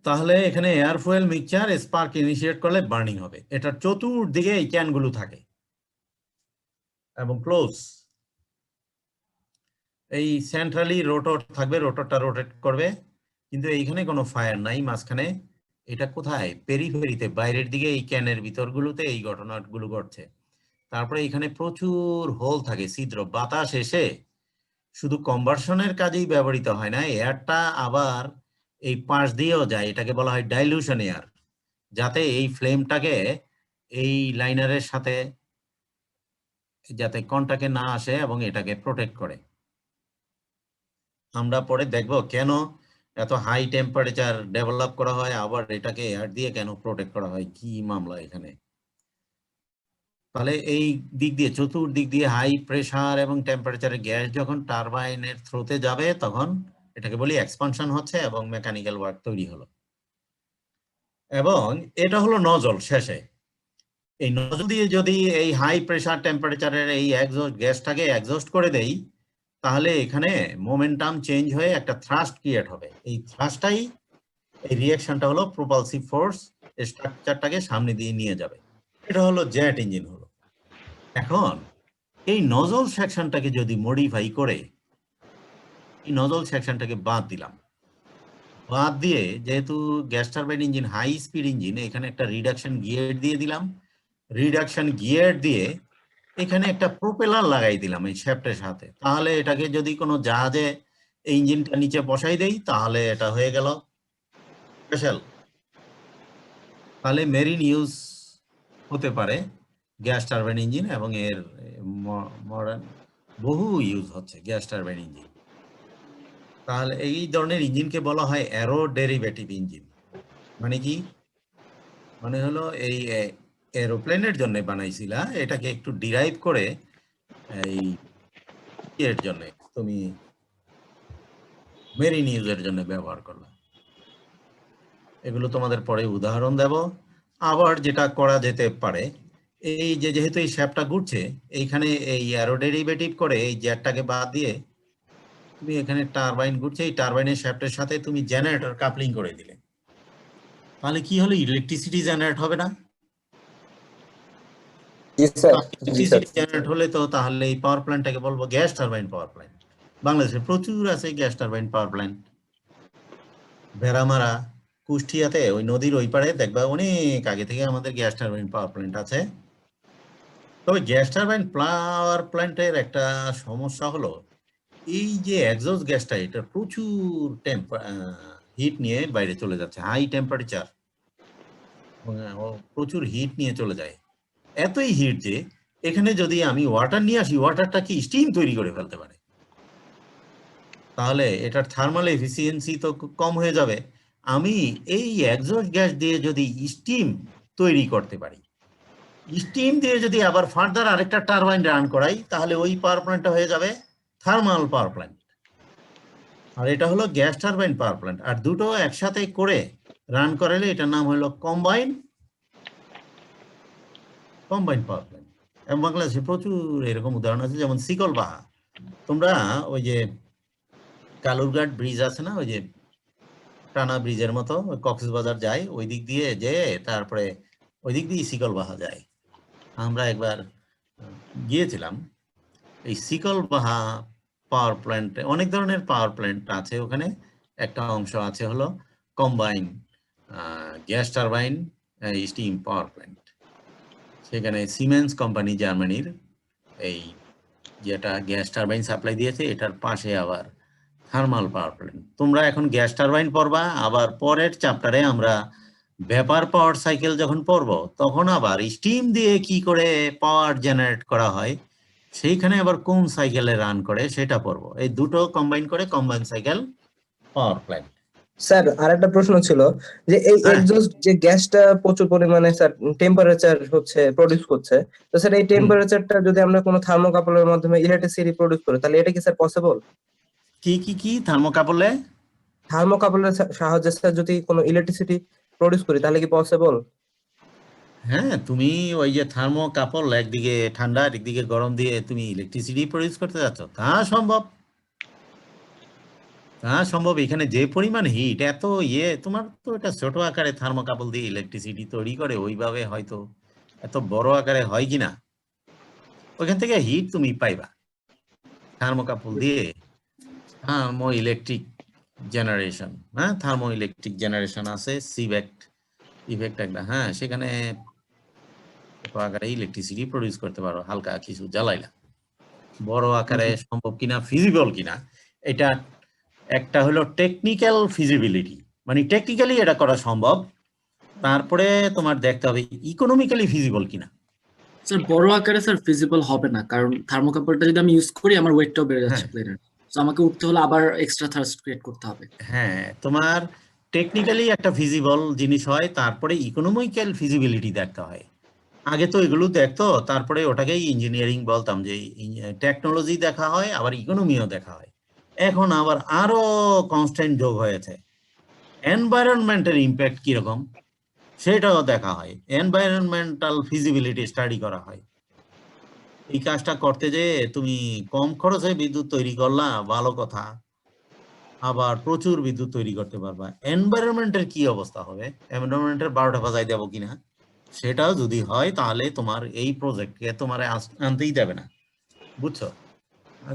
তাহলে এখানে air fuel mixture spark initiate করলে বার্নিং হবে। এটার চতুর্দিকে এই ক্যানগুলো থাকে এবং ক্লোজ। এই সেন্ট্রালি রোটর থাকবে, রোটরটা রোটেট করবে, কিন্তু এইখানে কোনো ফায়ার নাই মাঝখানে। এটা কোথায়? পেরিফেরিতে, বাইরের দিকে এই ক্যানের ভিতরগুলোতে এই ঘটনাগুলো ঘটছে। তারপরে এখানে প্রচুর হোল থাকে, ছিদ্র। বাতাস এসে শুধু কনভার্সনের কাজেই ব্যবহৃত হয় না, এয়ারটা আবার এই পাশ দিয়েও যায়। এটাকে বলা হয় ডাইলিউশন এয়ার, যাতে এই ফ্লেমটাকে এই লাইনারের সাথে যাতে কন্টাক্টে না আসে এবং এটাকে প্রোটেক্ট করে। আমরা পরে দেখব কেন এত হাই টেম্পারেচার ডেভেলপ করা হয়, আবার এটাকে এয়ার দিয়ে কেন প্রোটেক্ট করা হয়, কি মামলা এখানে। তাহলে এই দিক দিয়ে, চতুর্দিক দিয়ে হাই প্রেসার এবং টেম্পারেচারের গ্যাস যখন টারবাইনের থ্রোতে যাবে, তখন এটাকে বলি এক্সপানশন হচ্ছে এবং মেকানিক্যাল ওয়ার্ক তৈরি হলো। এবং এটা হলো নজল। শেষে এই নজল দিয়ে যদি এই হাই প্রেসার টেম্পারেচারের এই এক্সস্ট গ্যাসটাকে এক্সস্ট করে দেই, তাহলে এখানে মোমেন্টাম চেঞ্জ হয়ে একটা থ্রাস্ট ক্রিয়েট হবে। এই থ্রাস্টটাই, এই রিঅ্যাকশনটা হলো প্রপালসিভ ফোর্স, স্ট্রাকচারটাকে সামনে দিয়ে নিয়ে যাবে। এটা হলো জেট ইঞ্জিন হলো। এখন এই নজল সেকশনটাকে যদি মডিফাই করে, এই নজল সেকশনটাকে বাদ দিলাম, বাদ দিয়ে যেহেতু gas turbine engine high speed engine, এখানে একটা রিডাকশন গিয়ার দিয়ে দিলাম। রিডাকশন গিয়ার দিয়ে এখানে একটা প্রোপেলার লাগাই দিলাম এই শ্যাফটের সাথে। তাহলে এটাকে যদি কোনো জাহাজে এই ইঞ্জিনটা নিচে বসাই দেই, তাহলে এটা হয়ে গেল স্পেশাল। তাহলে মেরিন ইউজ হতে পারে গ্যাস টারবাইন ইঞ্জিন, এবং এর মডার্ন বহু ইউজ হচ্ছে গ্যাস টারবাইন ইঞ্জিন। তাহলে এই ধরনের ইঞ্জিনকে বলা হয় অ্যারো ডেরিভেটিভ ইঞ্জিন। মানে কি? মানে হলো এই এরোপ্লেনের জন্য বানাইছিলা, এটাকে একটু ডিরাইভ করে এই এর জন্য তুমি মেরিন ইউজের জন্য ব্যবহার করলাম। এগুলো তোমাদের পরে উদাহরণ দেব। আবার যেটা করা যেতে পারে, এই যে যেহেতু এই শ্যাফটটা ঘুরছে, এইখানে এই অ্যারো ডেরিভেটিভ করে এই জেটটাকে বাদ দিয়ে তুমি এখানে টারবাইন ঘুরছে, এই টারবাইনের শ্যাফটের সাথে তুমি জেনারেটর কাপলিং করে দিলে, তাহলে কি হলো? ইলেকট্রিসিটি জেনারেট হবে না? ইলেকট্রিসিটি জেনারেট হলে তো তাহলে এই পাওয়ার প্ল্যান্টটাকে বলবো গ্যাস টারবাইন পাওয়ার প্ল্যান্ট। বাংলাদেশে প্রচুর আছে gas turbine power plant. Bheramara, কুষ্টিয়াতে ওই নদীর ওই পারে দেখবা অনেক আগে থেকে আমাদের গ্যাস টারবাইন পাওয়ার প্ল্যান্ট আছে। তবে গ্যাস টারবাইন পাওয়ার প্ল্যান্টের একটা সমস্যা হলো, এই যে এক্সস্ট গ্যাসটা, এটা প্রচুর হিট নিয়ে বাইরে চলে যাচ্ছে, হাই টেম্পারেচার, প্রচুর হিট নিয়ে চলে যায়। এতই হিট যে এখানে যদি আমি ওয়াটার নিয়ে আসি, ওয়াটারটা কি স্টিম তৈরি করে ফেলতে পারে। তাহলে এটার থার্মাল এফিসিয়েন্সি তো কম হয়ে যাবে। আমি এই এক্সস্ট গ্যাস দিয়ে যদি স্টিম তৈরি করতে পারি, স্টিম দিয়ে যদি আবার ফার্দার আরেকটা টারবাইন রান করাই, তাহলে ওই পাওয়ার প্ল্যান্টটা হয়ে যাবে থার্মাল পাওয়ার প্ল্যান্ট। আর এটা হলো গ্যাস টারবাইন পাওয়ার প্ল্যান্ট। আর দুটো একসাথে করে রান করালে এটার নাম হলো কম্বাইন পাওয়ার প্ল্যান্ট। এবং বাংলাদেশে প্রচুর এরকম উদাহরণ আছে, যেমন শিকলবাহা। তোমরা ওই যে কালুরঘাট ব্রিজ আছে না, ওই যে টানা ব্রিজের মতো, কক্সবাজার যায় ওই দিক দিয়ে, যে তারপরে ওই দিক দিয়ে শিকলবাহা যায়। আমরা একবার গিয়েছিলাম। এই শিকলবাহা পাওয়ার প্ল্যান্টে অনেক ধরনের পাওয়ার প্ল্যান্ট আছে। ওখানে একটা অংশ আছে হলো combine gas turbine steam power plant. সেখানে সিমেন্স কোম্পানি জার্মানির এই যেটা গ্যাস টারবাইন সাপ্লাই দিয়েছে, এটার পাশে আবার থার্মাল পাওয়ার প্ল্যান্ট। তোমরা এখন গ্যাস টারবাইন পড়বা, আবার পরের চ্যাপ্টারে আমরা ভেপার পাওয়ার সাইকেল যখন পড়ব, তখন আবার স্টিম দিয়ে কি করে পাওয়ার জেনারেট করা হয়, সেইখানে আবার কোন সাইকেলে রান করে সেটা পড়বো। এই দুটো কম্বাইন করে combine cycle power plant. Sir আরেকটা প্রশ্ন ছিল যে এই এক্সস্ট যে গ্যাসটা প্রচুর পরিমাণে স্যার টেম্পারেচার হচ্ছে প্রডিউস করছে, তো স্যার এই টেম্পারেচারটা যদি আমরা কোনো থার্মোকাপলের মাধ্যমে ইলেকট্রিসিটি প্রডিউস করি, তাহলে এটা কি স্যার পসিবল? কি থার্মোকাপলে? থার্মোকাপলের সাহায্যে স্যার যদি কোনো ইলেকট্রিসিটি প্রডিউস করি, তাহলে কি পসিবল? হ্যাঁ, তুমি ওই যে থার্মোকাপল একদিকে ঠান্ডা একদিকে গরম দিয়ে তুমি ইলেকট্রিসিটি প্রডিউস করতে যাচ্ছ, তা সম্ভব। হ্যাঁ সম্ভব, এখানে যে পরিমাণ হিট এত তোমার তো এটা ছোট আকারে থার্মোকাপল দিয়ে ইলেকট্রিসিটি তৈরি করে, ওইভাবে হয়তো এত বড় আকারে হয় কিনা, ওইখান থেকে হিট তুমি পাইবা থার্মোকাপল দিয়ে। থার্মো ইলেকট্রিক জেনারেশন, হ্যাঁ থার্মো ইলেকট্রিক জেনারেশন আছে, সিভেক্ট ইফেক্ট একটা, হ্যাঁ সেখানে ছোট আকারে ইলেকট্রিসিটি প্রডিউস করতে পারো হালকা কিছু জ্বালাইলা। বড় আকারে সম্ভব কিনা, ফিজিবল কিনা, এটা একটা হলো টেকনিক্যাল ফিজিবিলিটি, মানে টেকনিক্যালি এটা করা সম্ভব, তারপরে তোমার দেখতে হবে ইকোনমিক্যালি ফিজিবল কিনা। স্যার বড় আকারে স্যার ফিজিবল হবে না, কারণ থার্মোকাপলটা যদি আমি ইউজ করি আমার ওয়েটটাও বেড়ে যাচ্ছে হ্যাঁ। প্লেনের, তো আমাকে উঠতে হলে আবার এক্সট্রা থার্স্ট ক্রিয়েট করতে হবে। হ্যাঁ তোমার টেকনিক্যালি একটা ফিজিবল জিনিস হয়, তারপরে ইকোনমিক্যাল ফিজিবিলিটি দেখতে হয়। আগে তো এগুলো দেখতো, তারপরে ওটাকেই ইঞ্জিনিয়ারিং বলতাম, যে টেকনোলজি দেখা হয় আবার ইকোনমিও দেখা হয়। এখন আবার আরো কনস্ট্যান্ট যোগ হয়েছে, এনভায়রনমেন্টের ইম্প্যাক্ট কিরকম সেটাও দেখা হয়, এনভায়রনমেন্টাল ফিজিবিলিটি স্টাডি করা হয়। এই কাজটা করতে যে তুমি কম খরচে বিদ্যুৎ তৈরি করলা ভালো কথা, আবার প্রচুর বিদ্যুৎ তৈরি করতে পারবা, এনভায়রনমেন্টের কি অবস্থা হবে, এনভায়রনমেন্টের 12টা বাজাই দেবো কিনা, সেটাও যদি হয় তাহলে তোমার এই প্রজেক্টকে তোমার আনতেই দেবে না, বুঝছো?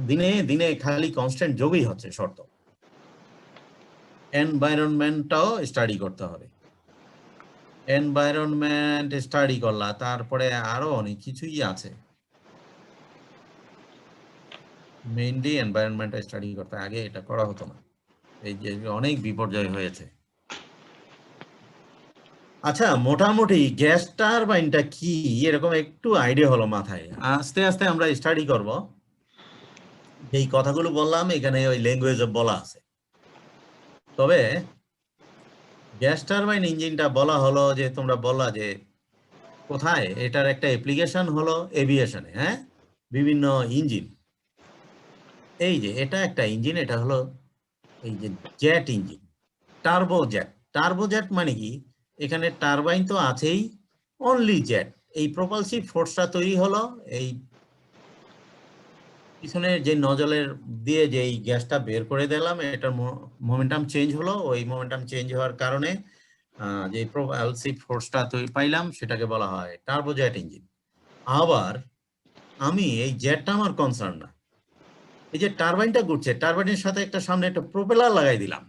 দিনে দিনে খালি কনস্ট্যান্ট যোগই হচ্ছে শর্ত। এনভায়রনমেন্টটাও স্টাডি করতে হবে, এনভায়রনমেন্ট স্টাডি করলা, তারপরে আরো অনেক কিছুই আছে, মেইনলি এনভায়রনমেন্ট স্টাডি করতে, আগে এটা করা হতো না, এই যে অনেক বিপর্যয় হয়েছে। আচ্ছা মোটামুটি গ্যাস টারবাইনটা কি এরকম একটু আইডিয়া হলো মাথায়, আস্তে আস্তে আমরা স্টাডি করব। এই কথাগুলো বললাম এখানে ওই ল্যাঙ্গুয়েজে বলা আছে, তবে গ্যাস টারবাইন ইঞ্জিনটা বলা হলো যে তোমরা বললা যে কোথায়, এটার একটা অ্যাপ্লিকেশন হলো এভিয়েশনে, হ্যাঁ বিভিন্ন ইঞ্জিন। এই যে এটা একটা ইঞ্জিন, এটা হলো এই যে জেট ইঞ্জিন, টার্বোজেট। টার্বোজেট মানে কি, এখানে টারবাইন তো আছেই, অনলি জেট। এই প্রপালসিভ ফোর্সটা তৈরি হলো এই পিছনে যে নজলের দিয়ে যে এই গ্যাসটা বের করে দিলাম, এটার মোমেন্টাম চেঞ্জ হলো, ওই মোমেন্টাম চেঞ্জ হওয়ার কারণে যে প্রপালসিভ ফোর্সটা তৈরি পাইলাম সেটাকে বলা হয় টার্বোজেট ইঞ্জিন। আবার আমি এই জেটটা আমার কনসার্ন না, এই যে টারবাইনটা ঘুরছে, টারবাইনের সাথে একটা সামনে একটা প্রোপেলার লাগাই দিলাম,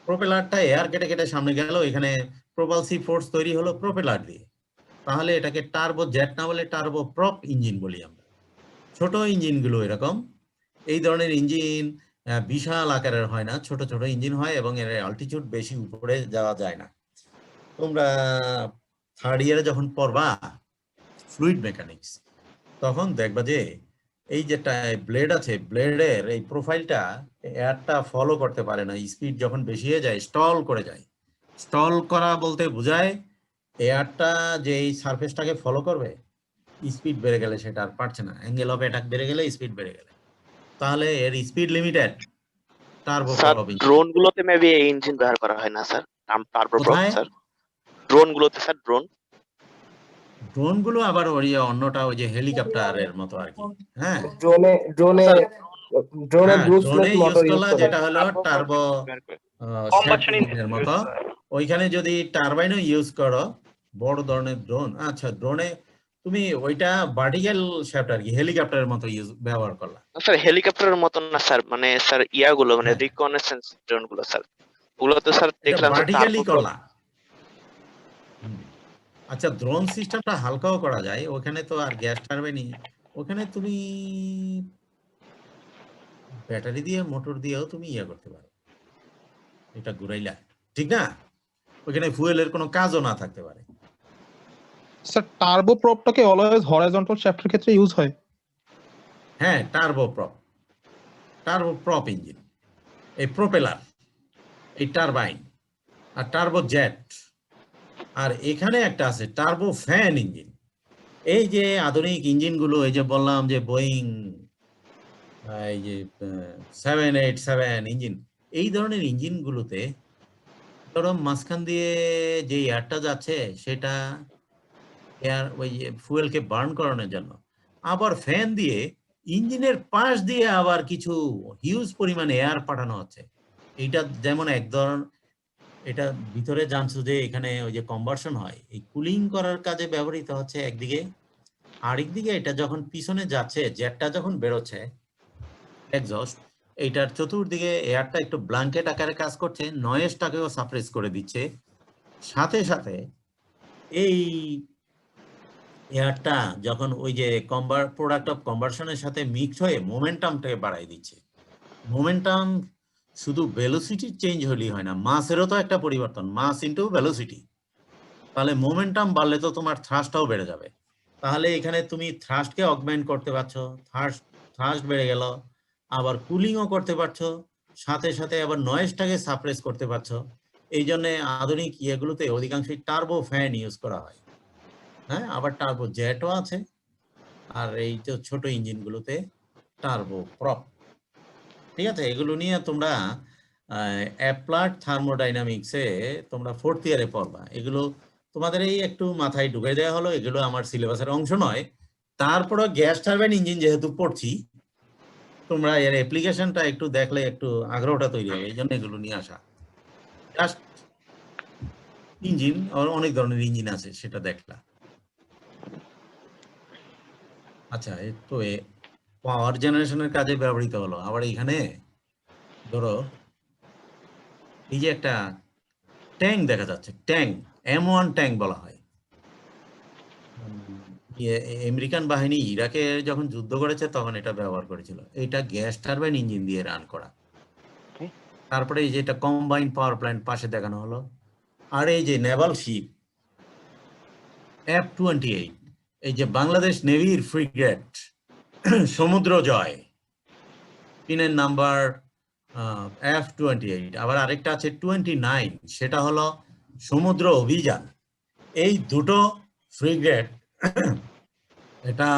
প্রোপেলারটা এয়ার কেটে কেটে সামনে গেল, এখানে প্রপালসিভ ফোর্স তৈরি হলো প্রোপেলার দিয়ে, তাহলে এটাকে টার্বো জেট না বলে টার্বো প্রপ ইঞ্জিন বলি আমরা। ছোট ইঞ্জিনগুলো এরকম, এই ধরনের ইঞ্জিন বিশাল আকারের হয় না, ছোট ছোট ইঞ্জিন হয় এবং এর অল্টিটিউড বেশি উপরে যাওয়া যায় না। তোমরা থার্ড ইয়ারে যখন পড়বা ফ্লুইড মেকানিক্স, তখন দেখবা যে এই যেটা ব্লেড আছে, ব্লেডের এই প্রোফাইলটা এয়ারটা ফলো করতে পারে না, স্পিড যখন বেশি হয়ে যায় স্টল করে যায়। স্টল করা বলতে বোঝায় এয়ারটা যে এই সারফেসটাকে ফলো করবে, স্পিড বেড়ে গেলে সেটা আর পারছে না, অ্যাঙ্গেল অফ অ্যাটাক বেড়ে গেলে, স্পিড বেড়ে গেলে, তাহলে এর speed limited. Turbo sir prop engine drone গুলোতে মেবি এই ইঞ্জিন ব্যবহার করা হয় না স্যার, টার্বো প্রপ কোথায়? স্যার, ড্রোন গুলোতে স্যার, ড্রোন ড্রোন গুলো আবার ওই অন্যটা ওই যে হেলিকপ্টারের মতো আর কি, হ্যাঁ ড্রোনে ড্রোনে স্যার ড্রোনে হ্যাঁ ব্রুসলেস ড্রোনে ইউজ মোটর ইউজ করলা, করে। যেটা হলো টার্বো কম্বাশন ইঞ্জিনের মতো। ওইখানে যদি টারবাইনও ইউজ করো, বড় ধরনের ড্রোন, আচ্ছা ড্রোনে তুমি ওইটা ভার্টিক্যাল শ্যাফট আর কি, হেলিকপ্টারের মতো ব্যবহার করলা। স্যার হেলিকপ্টারের মতন না স্যার, মানে স্যার ইয়াগুলো মানে হ্যাঁ। রিকনেসেন্স ড্রোন গুলো স্যার, ওগুলো তো স্যার এটা দেখলাম স্যার ভার্টিক্যালি টার্বো করলা। আচ্ছা ড্রোন সিস্টেমটা হালকাও করা যায়, ওখানে তো আর গ্যাস টারবাইনই, ওখানে তুমি ব্যাটারি দিয়ে মোটর দিয়েও তুমি ইয়ে করতে পারো, এটা ঘুরাইলা, ঠিক না? ওখানে ফুয়েলের কোনো কাজও না থাকতে পারে। স্যার টার্বো প্রপটাকে অলওয়েজ হরাইজন্টাল শ্যাফটের ক্ষেত্রে ইউজ হয়। হ্যাঁ টার্বো প্রপ ইঞ্জিন, এই প্রোপেলার, এই টারবাইন, আর টার্বো জেট, আর এখানে একটা আছে টার্বো ফ্যান ইঞ্জিন। এই যে আধুনিক ইঞ্জিনগুলো, এই যে বললাম যে বোয়িং এই যে 787 ইঞ্জিন, এই ধরনের ইঞ্জিনগুলোতে ধরো মাঝখান দিয়ে যে এয়ারটা যাচ্ছে সেটা এয়ার ওই ফুয়েলকে বার্ন করানোর জন্য, আবার ফ্যান দিয়ে ইঞ্জিনের পাশ দিয়ে আবার কিছু হিউজ পরিমাণে এয়ার পাঠানো হচ্ছে। এইটা যেমন এক ধরনের, এটা ভিতরে জানছো যে এখানে ওই যে কনভার্সন হয়, এই কুলিং করার কাজে ব্যবহৃত হচ্ছে একদিকে, আরেকদিকে এটা যখন পিছনে যাচ্ছে, জেটটা যখন বেরোচ্ছে এক্সস্ট, এইটার চতুর্দিকে এয়ারটা একটু ব্ল্যাঙ্কেট আকারে কাজ করছে, নয়েজটাকেও সাপ্রেস করে দিচ্ছে, সাথে সাথে এই এয়ারটা যখন ওই যে প্রোডাক্ট অফ কনভার্সনের সাথে মিক্স হয়ে মোমেন্টামটাকে বাড়াই দিচ্ছে। মোমেন্টাম শুধু ভেলোসিটি চেঞ্জ হলেই হয় না, মাসেরও তো একটা পরিবর্তন, মাস ইনটু ভেলোসিটি। তাহলে মোমেন্টাম বাড়লে তো তোমার থ্রাস্টটাও বেড়ে যাবে। তাহলে এখানে তুমি থ্রাস্টকে অগমেন্ট করতে পারছো, থ্রাস্ট বেড়ে গেল, আবার কুলিংও করতে পারছো, সাথে সাথে আবার নয়েজটাকে সাপ্রেস করতে পারছো। এই জন্য আধুনিক ইয়েগুলোতে অধিকাংশই টার্বো ফ্যান ইউজ করা হয়। হ্যাঁ, আবার টার্বো জেটও আছে, আর এই তো ছোট ইঞ্জিনগুলোতে টার্বো প্রপ। ঠিক আছে, এগুলো নিয়ে তোমরা অ্যাপ্লাইড থার্মোডাইনামিক্সে তোমরা 4th ইয়ারে পড়বা। এগুলো তোমাদের এই একটু মাথায় ঢুকে দেওয়া হলো, এগুলো আমার সিলেবাসের অংশ নয়। তারপরে গ্যাস টারবাইন ইঞ্জিন যেহেতু পড়ছি, তোমরা এর অ্যাপ্লিকেশনটা একটু দেখলে একটু আগ্রহটা তৈরি হবে, এই জন্য এগুলো নিয়ে আসা। জাস্ট ইঞ্জিন, অনেক ধরনের ইঞ্জিন আছে সেটা দেখলা। আচ্ছা, একটু পাওয়ার জেনারেশনের কাজে ব্যবহৃত হলো। আবার এখানে ধরো এই যে একটা ট্যাঙ্ক দেখা যাচ্ছে, ট্যাঙ্ক M1 ট্যাঙ্ক বলা হয়। আমেরিকান বাহিনী ইরাকে যখন যুদ্ধ করেছে তখন এটা ব্যবহার করেছিল। এটা গ্যাস টারবাইন ইঞ্জিন দিয়ে রান করা। তারপরে এই যে এটা কম্বাইন্ড পাওয়ার প্ল্যান্ট পাশে দেখানো হলো। আর এই যে নেভাল শিপ F-28, এই যে বাংলাদেশ নেভির ফ্রিগেট সমুদ্র জয়, পিনের নাম্বার F-28। আবার আরেকটা আছে 29, সেটা হলো সমুদ্র অভিযান। এই দুটো ফ্রিগেট এটা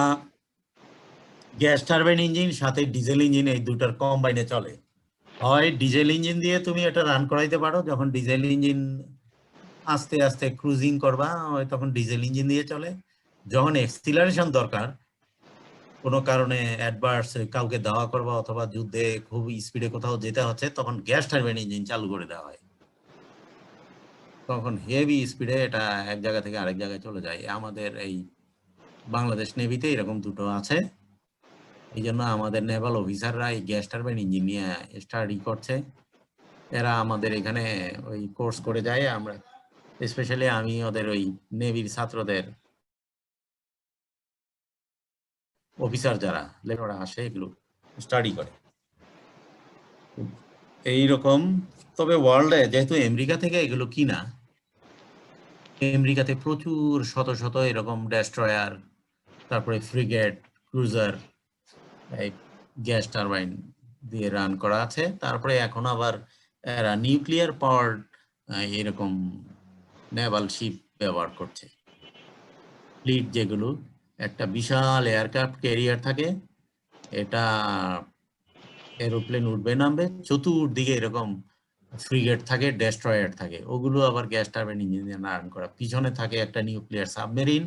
গ্যাস টারবাইন ইঞ্জিন সাথে ডিজেল ইঞ্জিন, এই দুটার কম্বাইনে চলে। হয় ডিজেল ইঞ্জিন দিয়ে তুমি এটা রান করাইতে পারো, যখন ডিজেল ইঞ্জিন আস্তে আস্তে ক্রুজিং করবা হয় তখন ডিজেল ইঞ্জিন দিয়ে চলে। যখন এক্সিলারেশন দরকার, কোনো কারণে অ্যাডভার্স কাউকে দাওয়া করবা অথবা যুদ্ধে খুব স্পিডে কোথাও যেতে হচ্ছে, তখন গ্যাস টারবাইন ইঞ্জিন চালু করে দেওয়া হয়। তখন হেভি স্পিডে এটা এক জায়গা থেকে আরেক জায়গায় চলে যায়। আমাদের এই বাংলাদেশ নেভিতে এরকম দুটো আছে। এই জন্য আমাদের নেভাল অফিসাররা এই গ্যাস টারবাইন ইঞ্জিন নিয়ে স্টাডি করছে। এরা আমাদের এখানে ওই কোর্স করে যায়, আমরা স্পেশালি আমি ওদের ওই নেভির ছাত্রদের অফিসার যারা লেখাপড়া আসে এগুলো স্টাডি করে এইরকম। তবে ওয়ার্ল্ডে যেহেতু আমেরিকা থেকে এগুলো কিনা, আমেরিকাতে প্রচুর শত শত এরকম ডেস্ট্রয়ার, তারপরে ফ্রিগেট, ক্রুজার এই গ্যাস টারবাইন দিয়ে রান করা আছে। তারপরে এখন আবার এরা নিউক্লিয়ার পাওয়ার এরকম নেভাল শিপ ব্যবহার করছে। ফ্লিট যেগুলো, একটা বিশাল এয়ারক্রাফট ক্যারিয়ার থাকে, এটা এরোপ্লেন উঠবে নামবে, চতুর্দিকে এরকম ফ্রিগেট থাকে, ডেস্ট্রয়ার থাকে, ওগুলো আবার গ্যাস টারবাইন ইঞ্জিন দিয়ে রান করা। পিছনে থাকে একটা নিউক্লিয়ার সাবমেরিন,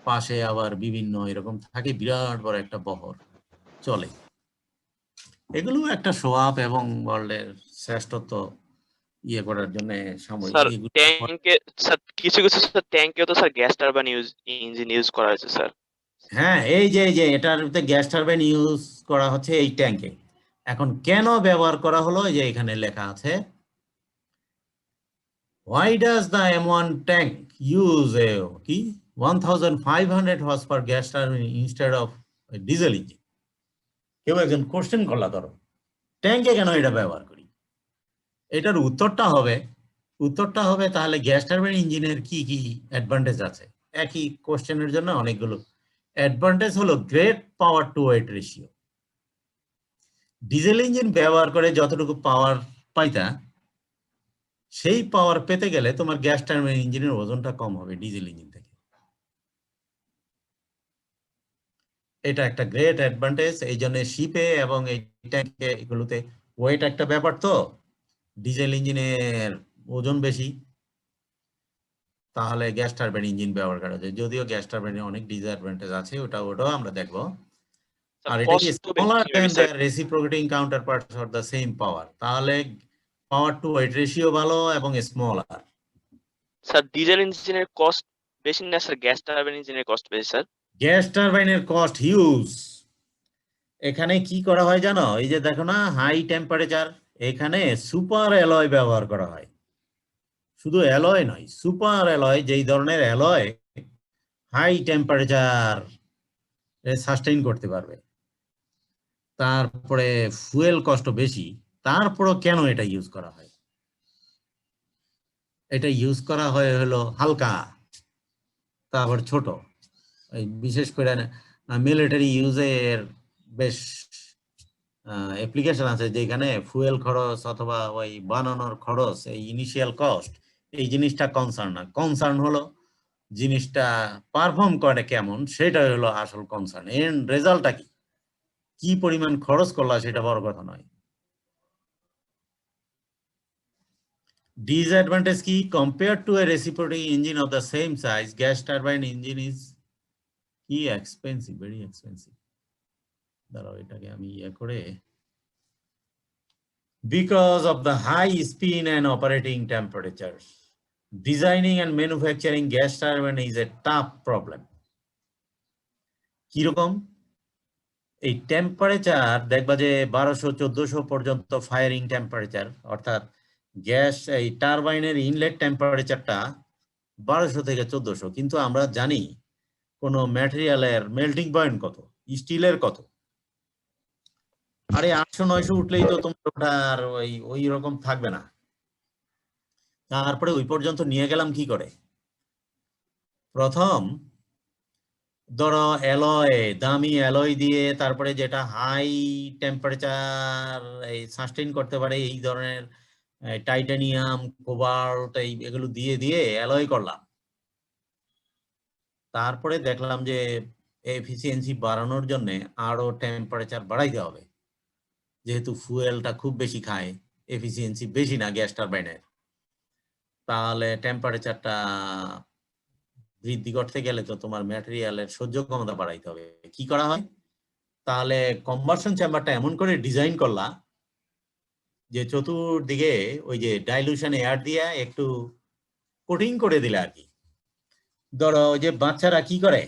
পাশে আবার বিভিন্ন এরকম থাকে, বিরাট বড় একটা বহর চলে। এগুলো একটা শো আপ এবং ওয়ার্ল্ডের শ্রেষ্ঠত্ব ইয়ে করার জন্য স্যার ট্যাঙ্কে, স্যার কিছু কিছু স্যার ট্যাঙ্কেও তো sir gas turbine engine use করা হয়েছে স্যার। হ্যাঁ, এই যে এটার গ্যাস টারবাইন ইউজ করা হচ্ছে এই ট্যাঙ্কে। এখন কেন ব্যবহার করা হলো, যে এখানে লেখা আছে, why does the M1 tank use a 1500 horsepower gas turbine instead of a diesel engine? কেউ একজন কোশ্চেন করলা, ধরো ট্যাঙ্কে কেন এটা ব্যবহার করি। এটার উত্তরটা হবে তাহলে গ্যাস টারবাইন ইঞ্জিনের কি কি অ্যাডভান্টেজ আছে। একই কোশ্চেনের জন্য অনেকগুলো অ্যাডভান্টেজ হলো great power to weight ratio. Diesel engine ব্যবহার করে যতটুকু পাওয়ার পাইতা, সেই পাওয়ার পেতে গেলে তোমার গ্যাস টারবাইন ইঞ্জিনের ওজনটা কম হবে ডিজেল ইঞ্জিন থেকে। এটা একটা গ্রেট অ্যাডভান্টেজ। এই জন্য শিপে এবং এই ট্যাঙ্কে এগুলোতে ওয়েট একটা ব্যাপার, তো ডিজেল ইঞ্জিনের ওজন বেশি, তাহলে গ্যাস টারবাইন ইঞ্জিন ব্যবহার করা যায়। যদিও গ্যাস টারবাইনে অনেক ডিসঅ্যাডভান্টেজ আছে, ওটাও আমরা দেখবো। আর এটা কি কষ্ট তো smaller বেশি than maybe sir. their reciprocating counterparts or the same power, তাহলে পাওয়ার টু ওয়েট রেশিও ভালো এবং স্মলার। স্যার ডিজেল ইঞ্জিনের কস্ট বেশি না স্যার গ্যাস টারবাইন ইঞ্জিনের কস্ট বেশি স্যার? গ্যাস টারবাইনের কস্ট হিউজ। এখানে কি করা হয় জানো, এই যে দেখো না হাই টেম্পারেচার, এখানে সুপার অ্যালয় ব্যবহার করা হয়। শুধু অ্যালয় নয়, সুপার অ্যালয়, যেই ধরনের অ্যালয় হাই টেম্পারেচার সাস্টেইন করতে পারবে। তারপরে ফুয়েল কষ্ট বেশি, তারপরও কেন এটা ইউজ করা হয়? এটা ইউজ করা হয় হলো হালকা, তারপর ছোট, এই বিশেষ করে মিলিটারি ইউজের বেশ অ্যাপ্লিকেশন আছে যেখানে ফুয়েল খরচ অথবা ওই বানানোর খরচ, এই ইনিশিয়াল কস্ট, এই জিনিসটা কনসার্ন না। কনসার্ন হলো জিনিসটা পারফর্ম করে কেমন, সেটাই হলো আসল কনসার্ন। এন্ড রেজাল্টটা কি, কি পরিমাণ খরচ করলা সেটা বড় কথা নয়। Disadvantage কি, compared to a reciprocating engine of the same size, gas turbine engine is কি expensive, very expensive. দাঁড়াও এটাকে আমি করে, because of the high spin and operating temperatures, designing and manufacturing gas turbine is a tough problem. কিরকম? এই temperature দেখবা যে 1200-1400 পর্যন্ত ফায়ারিং টেম্পারেচার, অর্থাৎ গ্যাস এই টারবাইনের ইনলেট টেম্পারেচারটা 1200 থেকে 1400, কিন্তু আমরা জানি কোন ম্যাটেরিয়ালের মেল্টিং পয়েন্ট কত, স্টিলের কত। আরে 800-900 উঠলেই তো তোমার ওটা আর ওই রকম থাকবে না। তারপরে ওই পর্যন্ত নিয়ে গেলাম কি করে? প্রথম ধরো অ্যালয়, দামি অ্যালয় দিয়ে, তারপরে যেটা হাই টেম্পারেচার এই সাস্টেইন করতে পারে, এই ধরনের টাইটানিয়াম, কোবাল্ট, এগুলো দিয়ে দিয়ে অ্যালয় করলাম। তারপরে দেখলাম যে এফিসিয়েন্সি বাড়ানোর জন্য আরো টেম্পারেচার বাড়াইতে হবে, যেহেতু ফুয়েলটা খুব বেশি খায়, এফিসিয়েন্সি বেশি না গ্যাস টারবাইনের, তাহলে টেম্পারেচারটা বৃদ্ধি করতে গেলে তো তোমার ম্যাটেরিয়ালের সহ্য ক্ষমতা বাড়াইতে হবে। কি করা হয়? তাহলে কম্বাসন চেম্বারটা এমন করে ডিজাইন করলা যে চতুর্দিকে ওই যে ডাইলুশন এয়ার দিয়া একটু কোটিং করে দিলে আর কি। ধরো ওই যে বাচ্চারা কি করে,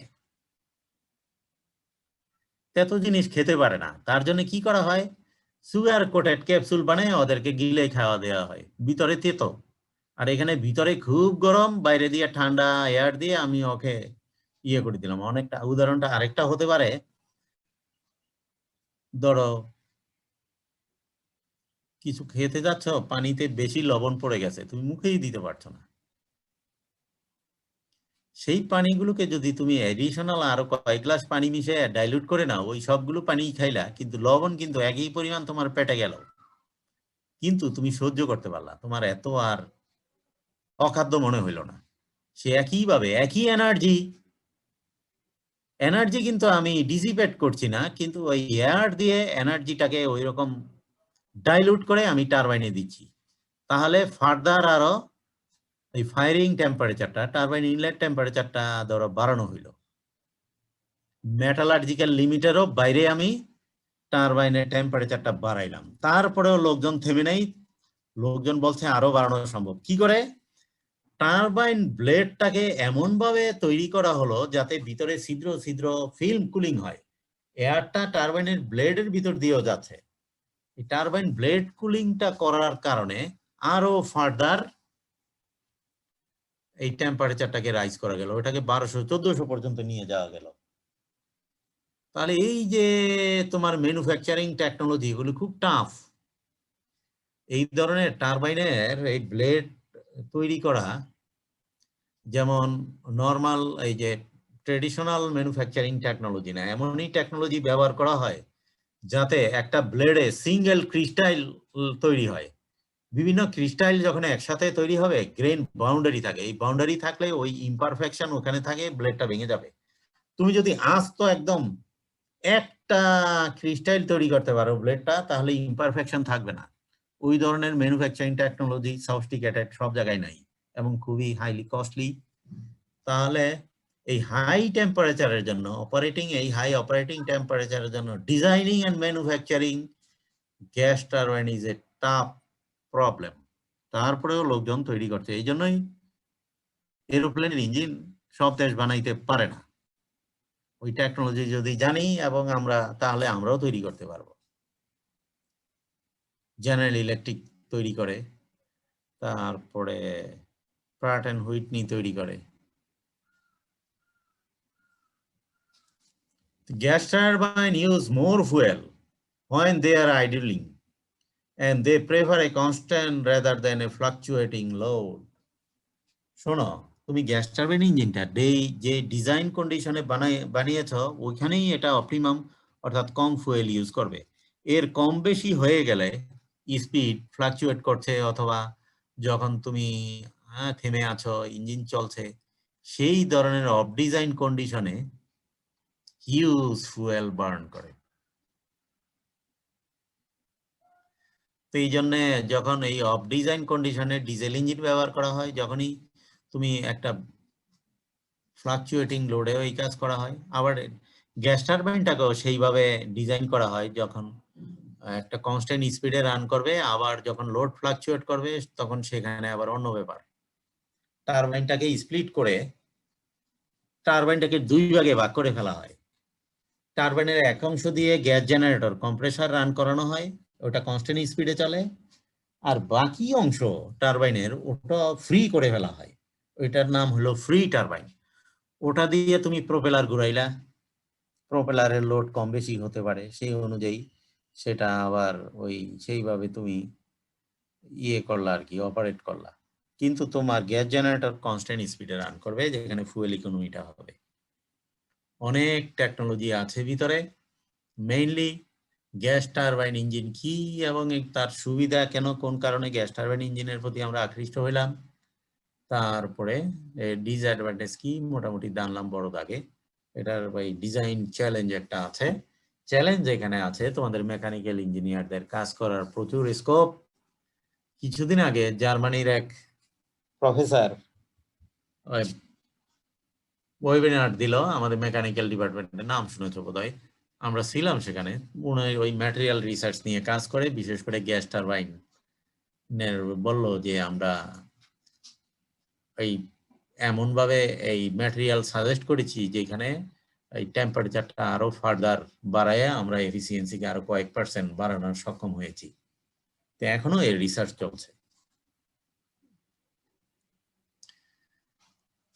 এত জিনিস খেতে পারে না, তার জন্য কি করা হয়, সুগার কোটেড ক্যাপসুল বানিয়ে ওদেরকে গিলে খাওয়া দেওয়া হয়, ভিতরে তেতো। আর এখানে ভিতরে খুব গরম, বাইরে দিয়ে ঠান্ডা এয়ার দিয়ে আমি ওকে ইয়ে করে দিলাম। অনেকটা উদাহরণটা আরেকটা হতে পারে, ধরো কিছু খেতে যাচ্ছ, পানিতে বেশি লবণ পড়ে গেছে, তুমি মুখেই দিতে পারছো না। সেই পানিগুলোকে যদি তুমি এডিশনাল আরো কয়েক গ্লাস পানি মিশিয়ে ডাইলুট করে নাও, ওই সবগুলো পানি খাইলা, কিন্তু লবণ কিন্তু একই পরিমাণ তোমার পেটে গেল, কিন্তু তুমি সহ্য করতে পারলা, তোমার এত আর অখাদ্য মনে হইল না। সে একইভাবে একই এনার্জি কিন্তু আমি ডিসিপেট করছি না, কিন্তু ওই এয়ার দিয়ে এনার্জিটাকে ওই রকম ডাইলুট করে আমি টারবাইনে দিচ্ছি। তাহলে ফার্দার আরো এই ফায়ারিং টেম্পারেচারটা, টারবাইন ইনলেট টেম্পারেচারটা ধরো বাড়ানো হইল, মেটালার্জিক্যাল লিমিটেরও বাইরে আমি টারবাইনের টেম্পারেচারটা বাড়াইলাম। তারপরেও লোকজন থেমে নেই, লোকজন বলছে আরো বাড়ানো সম্ভব। কি করে? টারবাইন ব্লেডটাকে এমন ভাবে তৈরি করা হলো যাতে ভিতরে ছিদ্র ছিদ্র ফিল্ম কুলিং হয়, এয়ারটা টারবাইনের ব্লেডের ভিতর দিয়েও যাচ্ছে। এই টারবাইন ব্লেড কুলিংটা করার কারণে আরো ফার্দার এই টেম্পারেচারটাকে রাইজ করা গেল, ওটাকে 1200-1400 পর্যন্ত নিয়ে যাওয়া গেল। তাহলে এই যে তোমার ম্যানুফ্যাকচারিং টেকনোলজি, এগুলো খুব টাফ। এই ধরনের টারবাইনের এই ব্লেড তৈরি করা, যেমন নর্মাল এই যে ট্রেডিশনাল ম্যানুফ্যাকচারিং টেকনোলজি না, এমনই টেকনোলজি ব্যবহার করা হয় যাতে একটা ব্লেডে সিঙ্গেল ক্রিস্টাইল তৈরি হয়। বিভিন্ন ক্রিস্টাইল যখন একসাথে তৈরি হবে, গ্রেন বাউন্ডারি থাকে, এই বাউন্ডারি থাকলে ওই ইমপারফেকশন ওখানে থাকে, ব্লেডটা ভেঙে যাবে। তুমি যদি আস্ত একদম একটা ক্রিস্টাইল তৈরি করতে পারো ব্লেডটা, তাহলে ইমপারফেকশন থাকবে না। ওই ধরনের ম্যানুফ্যাকচারিং টেকনোলজি সফিস্টিকেটেড সব জায়গায় নাই এবং খুবই হাইলি কস্টলি। তাহলে এই হাই টেম্পারেচারের জন্য এই হাই অপারেটিং টেম্পারেচারের জন্য designing and manufacturing gas turbine is a tough problem. তারপরেও লোকজন তৈরি করছে, এই জন্যই এরোপ্লেনের ইঞ্জিন সব দেশ বানাইতে পারে না। ওই টেকনোলজি যদি জানি এবং আমরা, তাহলে আমরাও তৈরি করতে পারবো। জেনারেল ইলেকট্রিক তৈরি করে, তারপরে প্রাট এন্ড হুইটনি তৈরি করে। Gas turbine use more fuel when they are idling, and they prefer a constant rather than a fluctuating load. শোনো, তুমি গ্যাস টারবাইন ইঞ্জিনটা যে ডিজাইন কন্ডিশনে বানিয়েছ ওইখানেই এটা অপটিমাম, অর্থাৎ কম ফুয়েল ইউজ করবে। এর কম বেশি হয়ে গেলে স্পিড ফ্লাকচুয়েট করছে, অথবা যখন তুমি থেমে আছো, ইঞ্জিন চলছে, সেই ধরনের অফ ডিজাইন কন্ডিশনে হিউজ ফুয়েল বার্ন করে। তো এই জন্য যখন এই অফ ডিজাইন কন্ডিশনে ডিজেল ইঞ্জিন ব্যবহার করা হয়, যখনই তুমি একটা ফ্লাকচুয়েটিং লোডেও এই কাজ করা হয়। আবার গ্যাস টারবাইনটাকেও সেইভাবে ডিজাইন করা হয়, যখন একটা কনস্ট্যান্ট স্পিডে রান করবে, আবার যখন লোড ফ্লাকচুয়েট করবে তখন সেখানে আবার অন্য ব্যাপার। টারবাইনটাকে স্প্লিট করে টারবাইনটাকে দুই ভাগে ভাগ করে ফেলা হয়। টারবাইনের এক অংশ দিয়ে গ্যাস জেনারেটর কম্প্রেসার রান করানো হয়, ওটা কনস্ট্যান্ট স্পিডে চলে। আর বাকি অংশ টারবাইনের ওটা ফ্রি করে ফেলা হয়, ওইটার নাম হলো ফ্রি টারবাইন। ওটা দিয়ে তুমি প্রোপেলার ঘুরাইলা, প্রোপেলারের লোড কম বেশি হতে পারে, সেই অনুযায়ী সেটা আবার ওই সেইভাবে তুমি করলা আর কি, অপারেট করলা। কিন্তু তোমার গ্যাস জেনারেটর কনস্ট্যান্ট স্পিডে রান করবে, যেখানে ফুয়েল ইকোনমিটা হবে। অনেক টেকনোলজি আছে ভিতরে। মেইনলি গ্যাস টারবাইন ইঞ্জিন কি এবং তার সুবিধা কেন, কোন কারণে গ্যাস টারবাইন ইঞ্জিনের প্রতি আমরা আকৃষ্ট হইলাম, তারপরে ডিসঅ্যাডভান্টেজ কি, মোটামুটি জানলাম বড় দাগে। এটার ভাই ডিজাইন চ্যালেঞ্জ একটা আছে। চ্যালেঞ্জ এখানে আছে তোমাদের মেকানিক্যাল ইঞ্জিনিয়ারদের কাজ করার প্রচুর স্কোপ। কিছুদিন আগে জার্মানির এক প্রফেসর ওয়েবিনার দিল আমাদের মেকানিক্যাল ডিপার্টমেন্টের, নাম শুনেছো বোধহয়, আমরা ছিলাম সেখানে। ওই ম্যাটেরিয়াল রিসার্চ নিয়ে কাজ করে, বিশেষ করে গ্যাস টারবাইন বললো যে আমরা এই এমন ভাবে এই ম্যাটেরিয়াল সাজেস্ট করেছি যেখানে এই টেম্পারেচারটা আরো ফার্দার বাড়ায় আমরা এফিসিয়েন্সিকে আরো কয়েক % বাড়ানোর সক্ষম হয়েছি। তো এখনো এর রিসার্চ চলছে।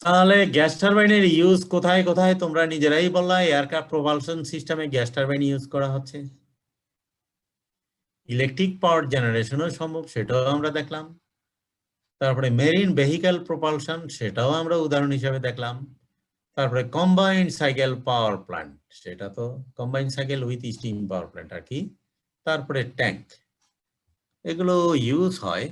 তাহলে গ্যাস টারবাইনের ইউজ কোথায় কোথায় তোমরা নিজেরাই বললা। এয়ারক্রাফট প্রপালশন সিস্টেমে গ্যাস টারবাইন ইউজ করা হচ্ছে। ইলেকট্রিক পাওয়ার জেনারেশনও সম্ভব, সেটাও আমরা দেখলাম। তারপরে মেরিন ভেহিক্যাল প্রপালশন, সেটাও আমরা উদাহরণ হিসেবে দেখলাম। তারপরে কম্বাইন্ড সাইকেল পাওয়ার প্ল্যান্ট, সেটা তো combined cycle with steam power plant আর কি। তারপরে ট্যাঙ্ক, এগুলো ইউজ হয়।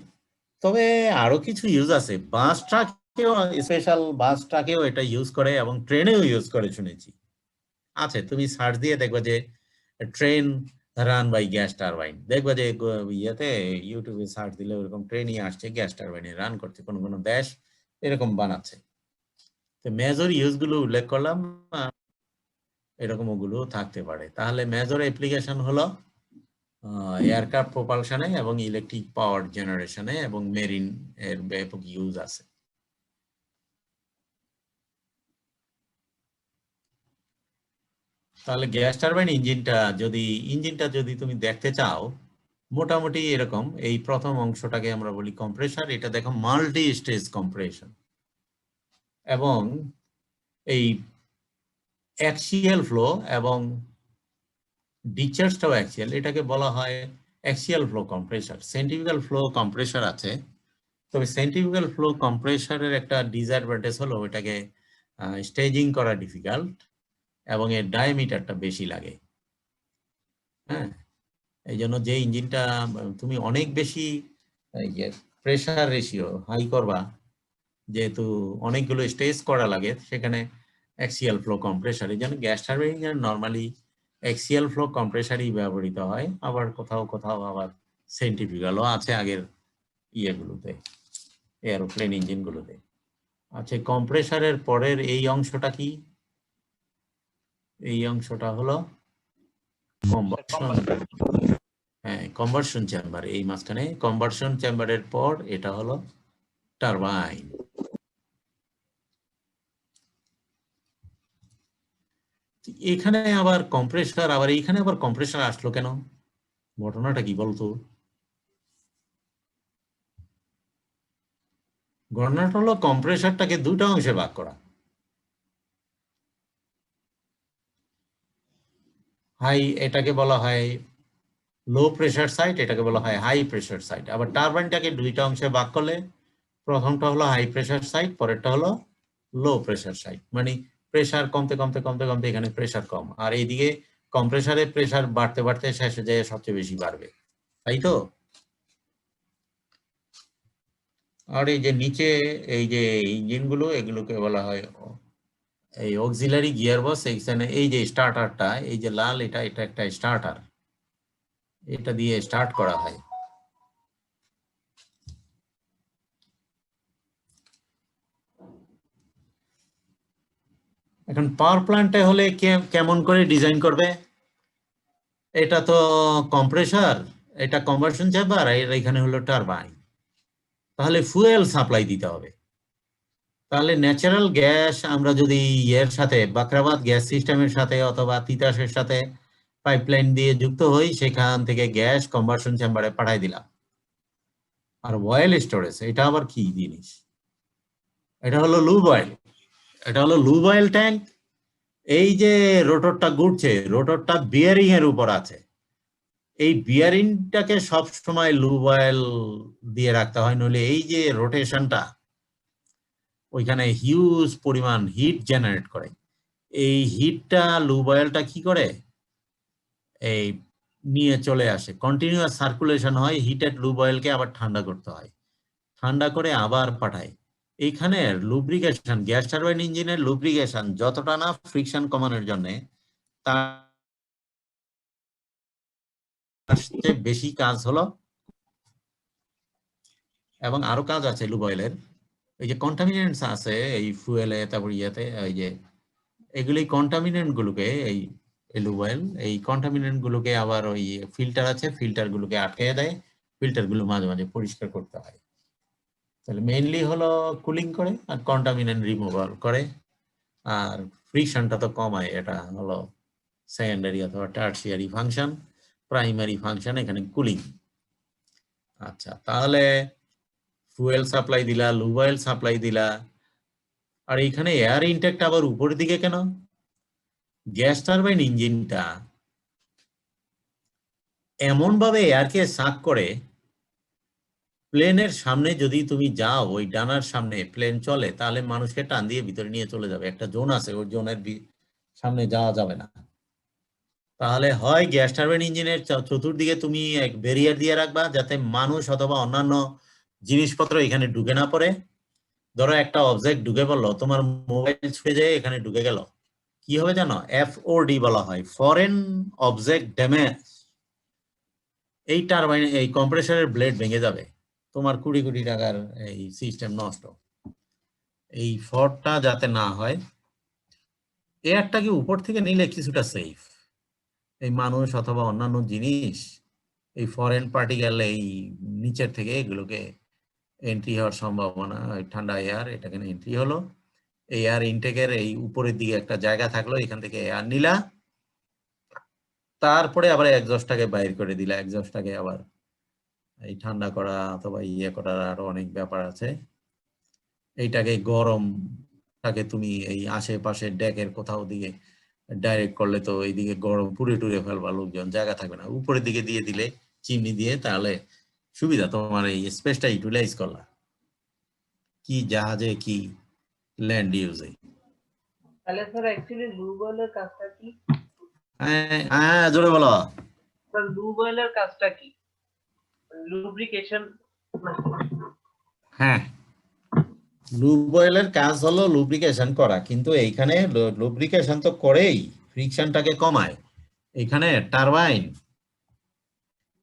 তবে আরো কিছু ইউজ আছে, বাস ট্রাকেও, স্পেশাল বাস ট্রাকেও এটা ইউজ করে এবং ট্রেনেও ইউজ করে শুনেছি। আছে, তুমি সার্চ দিয়ে দেখবা যে train run by gas turbine, দেখবা যে ইয়েতে ইউটিউবে সার্চ দিলে ওরকম ট্রেনই আসছে গ্যাস টারবাইনে রান করছে, কোনো কোনো দেশ এরকম বানাচ্ছে। তো মেজর ইউজ গুলো উল্লেখ করলাম, এরকম ওগুলো থাকতে পারে। তাহলে মেজর অ্যাপ্লিকেশন হলো এয়ারক্রাফট প্রপালশনে এবং ইলেকট্রিক পাওয়ার জেনারেশনে এবং মেরিন এর ব্যাপক ইউজ আছে। তাহলে গ্যাস টারবাইন ইঞ্জিনটা যদি তুমি দেখতে চাও, মোটামুটি এরকম। এই প্রথম অংশটাকে আমরা বলি কম্প্রেসার, এটা দেখো মাল্টি স্টেজ কম্প্রেশন, এবং এই অ্যাক্সিয়াল ফ্লো এবং ডিসচার্জটাও অ্যাক্সিয়াল, এটাকে বলা হয় axial flow compressor. Centrifugal flow compressor আছে, তবে সেন্ট্রিফিউগাল ফ্লো কম্প্রেসারের একটা ডিসঅ্যাডভান্টেজ হলো এটাকে স্টেজিং করা ডিফিকাল্ট এবং এর ডায়ামিটারটা বেশি লাগে। হ্যাঁ, এই জন্য যে ইঞ্জিনটা তুমি অনেক বেশি প্রেসার রেশিও হাই করবা, যেহেতু অনেকগুলো স্টেজ করা লাগে, সেখানে অ্যাক্সিয়াল ফ্লো কম্প্রেসার। এই জন্য gas turbine normally axial flow কম্প্রেসারই ব্যবহৃত হয়। আবার কোথাও কোথাও আবার সেন্ট্রিফিউগালও আছে আগের ইয়েগুলোতে, এরোপ্লেন ইঞ্জিনগুলোতে। আচ্ছা, কম্প্রেসারের পরের এই অংশটা কি? এই অংশটা হলো কম্বাসন। হ্যাঁ, কম্বাসন চেম্বার। এই মাঝখানে কম্বাসন চেম্বারের পর এটা হলো টারবাইন। এখানে আবার কম্প্রেসার, আবার এইখানে আবার কম্প্রেসার আসলো কেন? ঘটনাটা কি বলতো? ঘটনাটা হলো কম্প্রেসারটাকে দুটো অংশে ভাগ করা। এটাকে বলা হয় লো প্রেসার সাইড, এটাকে বলা হয় হাই প্রেসার সাইড। আবার টারবাইনটাকে দুইটা অংশে ভাগ করলে প্রথমটা হলো হাই প্রেসার সাইড, পরেরটা হলো লো প্রেসার সাইড। মানে প্রেসার কমতে কমতে কমতে কমতে এখানে প্রেসার কম, আর এইদিকে কম্প্রেসারে প্রেসার বাড়তে বাড়তে শেষে যায় সবচেয়ে বেশি বাড়বে, তাই তো? আর এই যে নিচে এই যে ইঞ্জিনগুলো, এগুলোকে বলা হয় এই অক্সিলারি গিয়ার বক্স। এইখানে এই যে স্টার্টারটা, এই যে লাল, এটা একটা স্টার্টার, এটা দিয়ে স্টার্ট করা হয়। এখন পাওয়ার প্ল্যান্টে হলে কেমন করে ডিজাইন করবে? এটা তো কম্প্রেসার, এটা কম্বাসন চেম্বার, আর এখানে হলো টারবাইন। তাহলে ফুয়েল সাপ্লাই দিতে হবে। তাহলে ন্যাচারাল গ্যাস আমরা যদি এর সাথে বাকরাবাদ গ্যাস সিস্টেমের সাথে অথবা তিতাসের সাথে পাইপলাইন দিয়ে যুক্ত হই, সেখান থেকে গ্যাস কম্বাসন চেম্বারে পাঠাই দিলাম। আর অয়েল স্টোরেজ, এটা আবার কি জিনিস? এটা হলো লুব অয়েল। এটা হলো লুব অয়েল ট্যাঙ্ক। এই যে রোটরটা ঘুরছে, রোটরটা বিয়ারিং এর উপর আছে। এই বিয়ারিংটাকে সব সময় লুব অয়েল দিয়ে রাখতে হয়, নইলে এই যে রোটেশনটা ওইখানে হিউজ পরিমাণ হিট জেনারেট করে। এই হিটটা লুব অয়েলটা কি করে, এই নিয়ে চলে আসে, কন্টিনিউয়াস সার্কুলেশন হয়। হিটেড লুব অয়েলকে আবার ঠান্ডা করতে হয়, ঠান্ডা করে আবার পাঠায়। এইখানে লুব্রিকেশন, গ্যাস টারবাইন ইঞ্জিনের লুব্রিকেশন যতটা না ফ্রিকশন কমানোর জন্য, তার চেয়ে বেশি কাজ হলো, এবং আরো কাজ আছে লুব অয়েলের। এই যে কন্টামিনেন্টস আছে এই ফুয়েলে, তারপর ইয়েতে, এই যে এগুলি কন্টামিনেন্ট গুলোকে, এই লুব অয়েল এই কন্টামিনেন্ট গুলোকে আবার ওই ফিল্টার আছে, ফিল্টার গুলোকে আটকে দেয়। ফিল্টার গুলো মাঝে মাঝে পরিষ্কার করতে হয়। তাহলে মেইনলি হলো কুলিং করে আর কন্টামিনেন্ট রিমুভাল করে, আর ফ্রিকশনটা তো কমায়। এটা হলো সেকেন্ডারি অথবা টার্সিয়ারি ফাংশন। প্রাইমারি ফাংশন এখানে কুলিং। আচ্ছা, তাহলে ফুয়েল সাপ্লাই দিলা, লুব অয়েল সাপ্লাই দিলা, আর এইখানে এয়ার ইনটেকটা আবার উপরের দিকে কেন? গ্যাস টারবাইন ইঞ্জিনটা এমন ভাবে এয়ারকে সাক করে, প্লেনের সামনে যদি তুমি যাও, ওই ডানার সামনে প্লেন চলে, তাহলে মানুষকে টান দিয়ে ভিতরে নিয়ে চলে যাবে। একটা জোন আছে, ওই জোনের সামনে যাওয়া যাবে না। তাহলে হয় গ্যাস টারবাইন ইঞ্জিনের চতুর্দিকে তুমি এক ব্যারিয়ার দিয়ে রাখবা, যাতে মানুষ অথবা অন্যান্য জিনিসপত্র এখানে ঢুকে না পড়ে। ধরো একটা অবজেক্ট ঢুকে পড়লো, তোমার মোবাইল ছুঁয়ে যায় এখানে ঢুকে গেল, কি হবে জানো? FOD বলা হয়, ফরেন অবজেক্ট ড্যামেজ। এই টারবাইন, এই কম্প্রেসরের ব্লেড ভেঙে যাবে, তোমার কোটি কোটি টাকার এই সিস্টেম নষ্ট। এই ফডটা যাতে না হয়, এয়ারটাকে উপর থেকে নিলে কিছুটা সেফ। এই মানুষ অথবা অন্যান্য জিনিস, এই ফরেন পার্টিকেল এই নিচের থেকে এগুলোকে এন্ট্রি হওয়ার সম্ভাবনা, ঠান্ডা এয়ার এটাকে এন্ট্রি হলো। এয়ার ইনটেকের এই উপরের দিকে একটা জায়গা থাকলো, এখান থেকে এয়ার নিলা, তারপরে আবার এক্সস্টটাকে বাইর করে দিলা। এক্সস্টটাকে আবার এই ঠান্ডা করা অথবা ইয়ে করার আরো অনেক ব্যাপার আছে। এইটাকে গরমটাকে তুমি এই আশেপাশে ডেকের কোথাও দিকে ডাইরেক্ট করলে তো এইদিকে গরম পুড়ে টুরে ফেলবা, লোকজন, জায়গা থাকবে না। উপরের দিকে দিয়ে দিলে চিমনি দিয়ে, তাহলে সুবিধা, তোমার এই স্পেসটা ইউটিলাইজ করলা, কি জাহাজে কি ল্যান্ড ইউজে। তাহলে স্যার অ্যাকচুয়ালি লুব অয়েলের কাজটা কি? হ্যাঁ, জোরে বলো। স্যার লুব অয়েলের কাজটা কি? লুব্রিকেশন। হ্যাঁ, লুব অয়েলের কাজ হলো লুব্রিকেশন করা, কিন্তু এইখানে লুব্রিকেশন তো করেই, ফ্রিকশনটাকে কমায়। এখানে টারবাইন,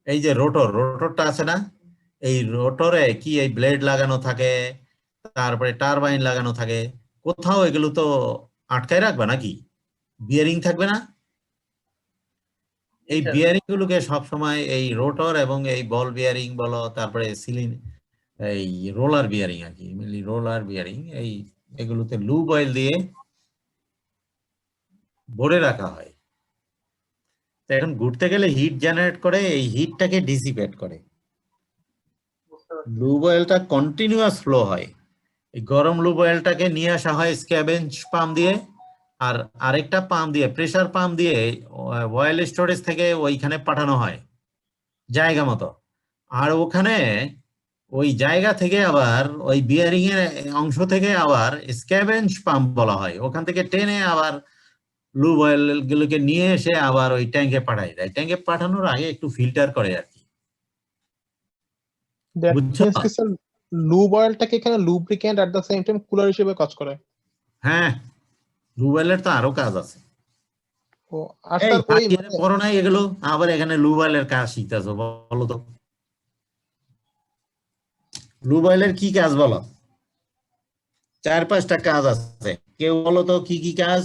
এই যে রোটরটা আছে না, এই রোটরে কি এই ব্লেড লাগানো থাকে, তারপরে টারবাইন লাগানো থাকে, কোথাও এগুলো তো আটকায় রাখবে নাকি, বিয়ারিং থাকবে না? এই স্যার। বিয়ারিং গুলোকে সবসময় এই রোটর এবং এই বল বিয়ারিং বলো, তারপরে এই রোলার বিয়ারিং আর কি, রোলার বিয়ারিং, এগুলোতে লুব অয়েল দিয়ে ভরে রাখা হয়। তো এখন ঘুরতে গেলে হিট জেনারেট করে, এই হিটটাকে ডিসিপেট করে। বুঝতে পারছি। লুব অয়েলটা কন্টিনিউয়াস ফ্লো হয়, এই গরম লুব অয়েলটাকে নিয়ে আসা হয় স্ক্যাভেঞ্জ পাম্প দিয়ে, আর আরেকটা পাম্প দিয়ে, প্রেসার পাম্প দিয়ে অয়েল স্টোরেজ থেকে ওইখানে পাঠানো হয় জায়গা মতো। আর ওখানে ওই জায়গা থেকে আবার ওই বিয়ারিং এর অংশ থেকে আবার স্ক্যাভেঞ্জ পাম্প বলা হয়, ওখান থেকে টেনে আবার লুব অয়েল গুলোকে নিয়ে এসে আবার ওই ট্যাঙ্কে পাঠায় দেয়। ট্যাঙ্কে পাঠানোর আগে একটু ফিল্টার করে আর কি, দ্যাট বুঝছো? মিন্স কি স্যার লুব অয়েলটাকে এখানে lubricant at the same time cooler হিসেবে কাজ করে। হ্যাঁ, লুব অয়েলের তো আরো কাজ আছে। ও আর এই স্যার ওই পড়ো নাই এগুলো, আবার এখানে লুব অয়েলের কাজ শিখতেছো, বলো তো লুব অয়েলের কি কাজ বলো? 4-5টা কাজ আছে, কেউ বলো তো কি কি কাজ?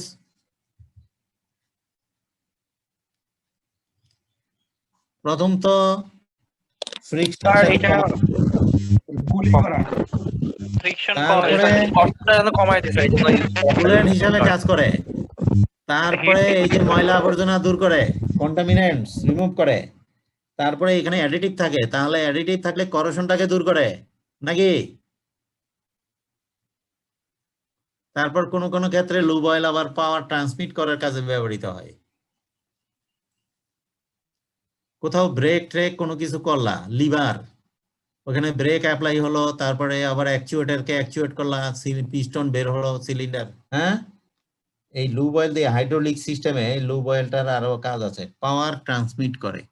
প্রথম তো ফ্রিকশন, ফ্রিকশন তারপরে কষ্টটা যেন কমায় দিছে কুলেন্ট হিসাবে কাজ করে, তারপরে এই যে ময়লা আবর্জনা দূর করে, কন্টামিনেন্টস রিমুভ করে, তারপরে এখানে অ্যাডিটিভ থাকে, তাহলে অ্যাডিটিভ থাকলে করোশনটাকে দূর করে নাকি? তারপর কোন কোন ক্ষেত্রে লুব অয়েল আবার পাওয়ার ট্রান্সমিট করার কাজে ব্যবহৃত হয়। কোথাও ব্রেক ট্রেক কোনো কিছু করলা, লিভার, ওখানে ব্রেক অ্যাপ্লাই হলো, তারপরে আবার অ্যাকচুয়েটরকে অ্যাকচুয়েট করলা, পিস্টন বের হলো, সিলিন্ডার। হ্যাঁ, এই লুব অয়েল দিয়ে হাইড্রোলিক সিস্টেমে লুব অয়েলটার আরো কাজ আছে, পাওয়ার ট্রান্সমিট করে।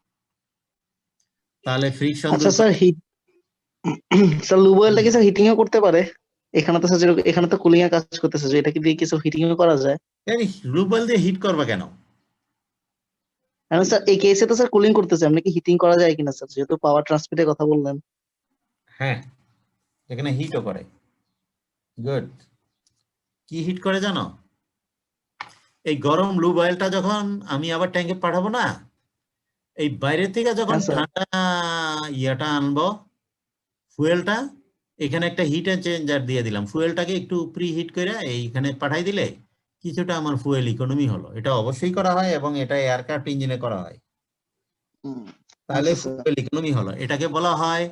তাহলে ফ্রিকশন আচ্ছা স্যার স্যার লুব অয়েলটা কি স্যার হিটিং ও করতে পারে? এখানে তো স্যার এখানে তো কুলিং এর কাজ করতেছে, যে এটা কি দিয়ে কিছু হিটিং ও করা যায়? লুব অয়েল দিয়ে হিট করবা কেন? আমি স্যার এই কেসে তো স্যার কুলিং করতেছে, আপনি কি হিটিং করা যায় কিনা স্যার, যেহেতু পাওয়ার ট্রান্সমিটের কথা বললেন। হ্যাঁ, এখানে হিটও করে। গুড। কি হিট করে জানো? এই গরম লুব অয়েলটা যখন আমি আবার ট্যাঙ্কে পাঠাবো না, এই বাইরে থেকে যখন হ্যাঁ, স্যার। ঠান্ডা ইয়াটা আনবো, ফুয়েলটা, এখানে একটা হিট এক্সচেঞ্জার দিয়ে দিলাম, ফুয়েলটাকে একটু প্রি হিট করে এইখানে পাঠাই দিলে কিছুটা আমার ফুয়েল ইকোনমি হলো। এটা অবশ্যই করা হয় এবং এটা এয়ারক্রাফট ইঞ্জিনে করা হয়, তাহলে আচ্ছা, স্যার। ফুয়েল ইকোনমি হলো। এটাকে বলা হয়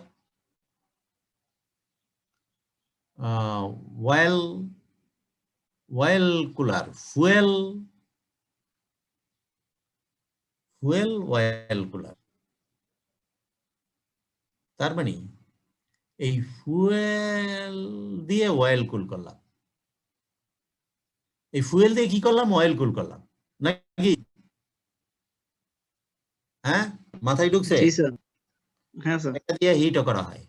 well cooler, fuel well cooler. তার মানে এই ফুয়েল দিয়ে অয়েল কুল করলাম, এই ফুয়েল দিয়ে কি করলাম? অয়েল কুল করলাম নাকি? হ্যাঁ, মাথায় ঢুকছে? জি স্যার। হ্যাঁ স্যার। এটা দিয়ে হিটও করা হয়।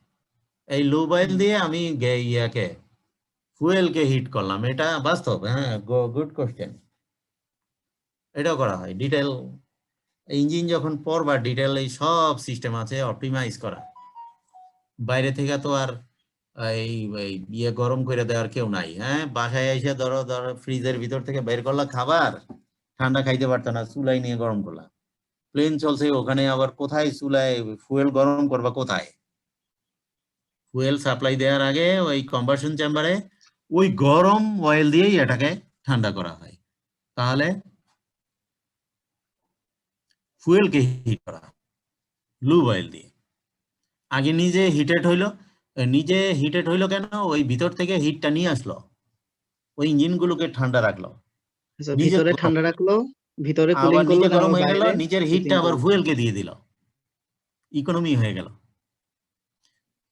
এই লুব অয়েল দিয়ে আমি ইয়াকে ফুয়েলকে হিট করলাম, এটা বাস্তব। হ্যাঁ, গুড কোশ্চেন। এটাও করা হয়। ডিটেল ইঞ্জিন যখন পড়বা, ডিটেল এই সব সিস্টেম আছে অপটিমাইজ করা। বাইরে থেকে তো আর এই ইয়ে গরম করে দেওয়ার কেউ নাই। হ্যাঁ, বাসায় এসে ধরো ফ্রিজের ভিতর থেকে বের করলা খাবার, ঠান্ডা খাইতে পারতো না, চুলাই নিয়ে গরম করলা। প্লেন চলছে, ওখানে আবার কোথায় চুলায় ফুয়েল গরম করবা? কোথায়? ফুয়েল সাপ্লাই দেওয়ার আগে ওই কম্বাসন চেম্বারে ওই গরম অয়েল দিয়েই এটাকে ঠান্ডা করা হয়। তাহলে ফুয়েলকে হিট করা লুব অয়েল দিয়ে। আগে নিজে হিটেড হইলো কেন? ওই ভিতর থেকে হিটটা নিয়ে আসলো, ওই ইঞ্জিনগুলোকে ঠান্ডা রাখলো, আচ্ছা, নিজে ভিতরে ঠান্ডা রাখলো, ভিতরে কুলিং আবার করলো, নিজে গরম আবার হয়ে গেল, বাইরে নিজের হিটিং হিটটা আবার করলো। ফুয়েলকে দিয়ে দিল, ইকোনমি হয়ে গেল।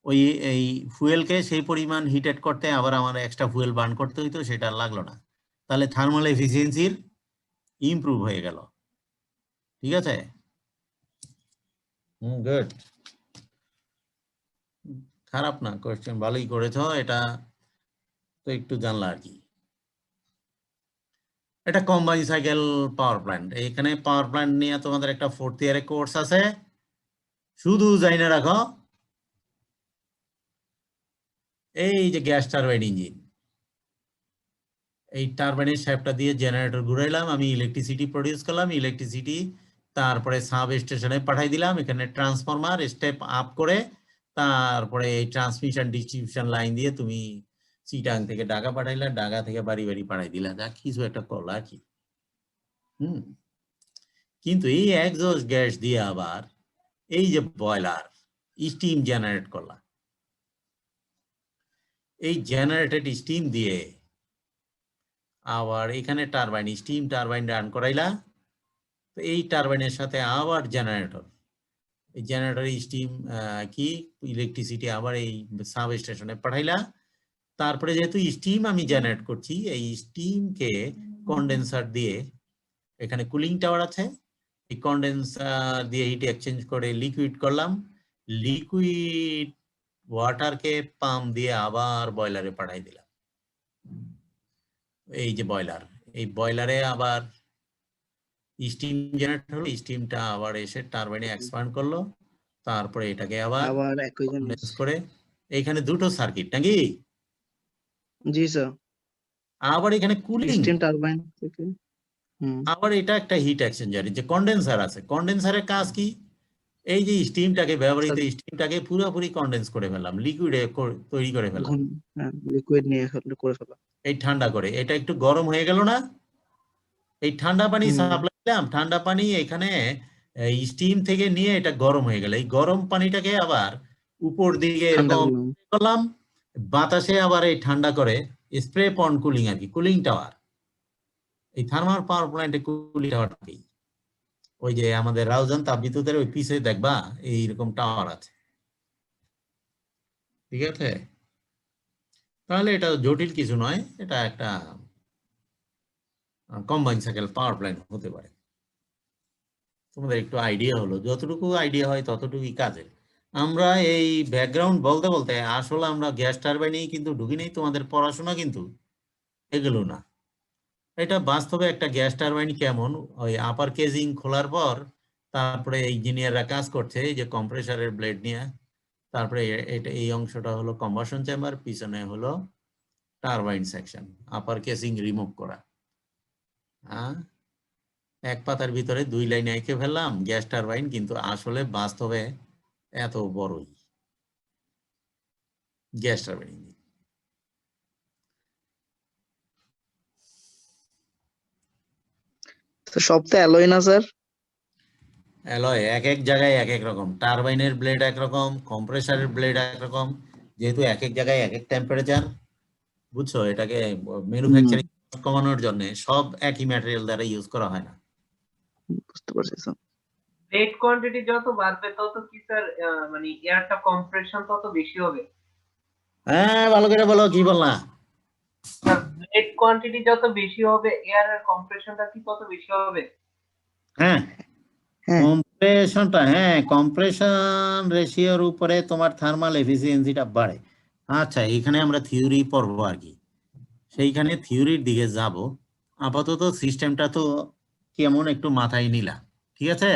ওই এই ফুয়েলকে সেই পরিমাণ হিটেড করতে আবার আমার এক্সট্রা ফুয়েল বার্ন করতে হইতো, সেটা লাগলো না। তাহলে থার্মাল এফিসিয়েন্সির ইমপ্রুভ হয়ে গেল। ঠিক আছে, গুড। খারাপ না, কোয়েশ্চেন ভালোই করেছো। এটা তো একটু জানলা আর কি। এটা কম্বাইন সাইকেল পাওয়ার প্ল্যান্ট। এখানে পাওয়ার প্ল্যান্ট নিয়ে তোমাদের একটা 4th ইয়ারে কোর্স আছে, শুধু জাইনা রাখো এই যে গ্যাস টারবাইন ইঞ্জিন, এই টারবাইনের শ্যাফটটা দিয়ে জেনারেটর ঘুরাইলাম, আমি ইলেকট্রিসিটি প্রডিউস করলাম, ইলেকট্রিসিটি তারপরে সাব স্টেশনে পাঠাই দিলাম, এখানে ট্রান্সফরমার স্টেপ আপ করে তারপরে এই ট্রান্সমিশন ডিস্ট্রিবিউশন লাইন দিয়ে তুমি চিটাং থেকে ঢাকা পাঠাইলা, ঢাকা থেকে বাড়ি বাড়ি পাঠাই দিলা, যা কিছু একটা করলা আর কি। কিন্তু এই এক্সস্ট গ্যাস দিয়ে আবার এই যে বয়লার স্টিম জেনারেট করলা, এই জেনারেটেড স্টিম দিয়ে আবার এখানে টারবাইন স্টিম টারবাইন রান করাইলা, তো এই টারবাইনের সাথে আবার জেনারেটর, এই জেনারেটর স্টিম কি ইলেকট্রিসিটি আবার এই সাব স্টেশনে পাঠাইলা, তারপরে যেহেতু স্টিম আমি জেনারেট করছি, এই স্টিমকে কন্ডেন্সার দিয়ে, এখানে কুলিং টাওয়ার আছে, এই কন্ডেন্সার দিয়ে হিট এক্সচেঞ্জ করে লিকুইড করলাম, লিকুইড ওয়াটারকে পাম্প দিয়ে আবার বয়লারে পাঠাই দিলাম। এই যে বয়লার, এই বয়লারে আবার স্টিম জেনারেট হলো, স্টিমটা আবার এসে টারবাইনে এক্সপান্ড করলো, তারপরে এটাকে আবার একই কন্ডেন্স করে, এইখানে দুটো সার্কিট নাকি, জি স্যার, আবার এখানে কুলিং, স্টিম টারবাইন থেকে আবার এটা একটা হিট এক্সচেঞ্জার, যে কন্ডেন্সার আছে, কন্ডেন্সারের কাজ কি, এই যে স্টিমটাকে ব্যবহৃত স্টিমটাকে পুরোপুরি কন্ডেন্স করে ফেললাম, লিকুইডে তৈরি করে ফেললাম, লিকুইড নিয়ে করে ফেলা, এই ঠান্ডা করে, এটা একটু গরম হয়ে গেল না, এই ঠান্ডা পানি সাপ্লাই দিলাম, ঠান্ডা পানি এখানে স্টিম থেকে নিয়ে এটা গরম হয়ে গেল, এই গরম পানিটাকে আবার উপর দিকে এরকম করলাম, বাতাসে আবার এই ঠান্ডা করে স্প্রে পন্ড কুলিং আর কি, কুলিং টাওয়ার, এই থার্মাল পাওয়ার প্ল্যান্টে কুলিং টাওয়ারটাকেই, ওই যে আমাদের রাউজান তাপবিদ্যুতের ওই পিছে দেখবা এইরকম টাওয়ার আছে, ঠিক আছে? তাহলে এটা জটিল কিছু নয়, এটা একটা কম্বাইন সাইকেল পাওয়ার প্ল্যান্ট হতে পারে। তোমাদের একটু আইডিয়া হলো, যতটুকু আইডিয়া হয় ততটুকুই কাজের। আমরা এই ব্যাকগ্রাউন্ড বলতে বলতে আসলে আমরা গ্যাস টারবাইনেই কিন্তু ঢুকি নেই, তোমাদের পড়াশোনা কিন্তু এগুলো না। এটা বাস্তবে একটা গ্যাস টারবাইন কেমন, ওই আপার কেজিং খোলার পর তারপরে ইঞ্জিনিয়াররা কাজ করছে এই যে কম্প্রেসারের ব্লেড নিয়ে, তারপরে এটা এই অংশটা হলো কম্বাসন চেম্বার, পিছনে হলো টারবাইন সেকশন, আপার কেসিং রিমুভ করা। এক পাতার ভিতরে 2 লাইন এঁকে ফেললাম গ্যাস টারবাইন, কিন্তু আসলে বাস্তবে এত বড়ই গ্যাস টারবাইন। সব তো অ্যালয় না স্যার? অ্যালয় এক এক জায়গায় এক এক রকম, টারবাইনের ব্লেড একরকম, কম্প্রেসারের ব্লেড একরকম, যেহেতু এক এক জায়গায় এক এক টেম্পারেচার, বুঝছো? এটাকে ম্যানুফ্যাকচারিং কমানোর জন্য সব একই ম্যাটেরিয়াল দ্বারা ইউজ করা হয় না। বুঝতে পারছি স্যার। ব্লেড কোয়ান্টিটি যত বাড়বে তত কি স্যার মানে এয়ারটা কম্প্রেশন তত বেশি হবে? হ্যাঁ, ভালো করে বলো, কি বললা? ব্লেড কোয়ান্টিটি যত বেশি হবে এয়ারের কম্প্রেশনটা কি তত বেশি হবে? হ্যাঁ, কম্প্রেশনটা, হ্যাঁ, কম্প্রেশন রেশিওর উপরে তোমার থার্মাল এফিসিয়েন্সিটা বাড়ে। আচ্ছা, এখানে আমরা থিওরি পড়বো আর কি, সেইখানে থিওরির দিকে যাব। আপাতত সিস্টেমটা তো কেমন একটু মাথায় নিলা, ঠিক আছে?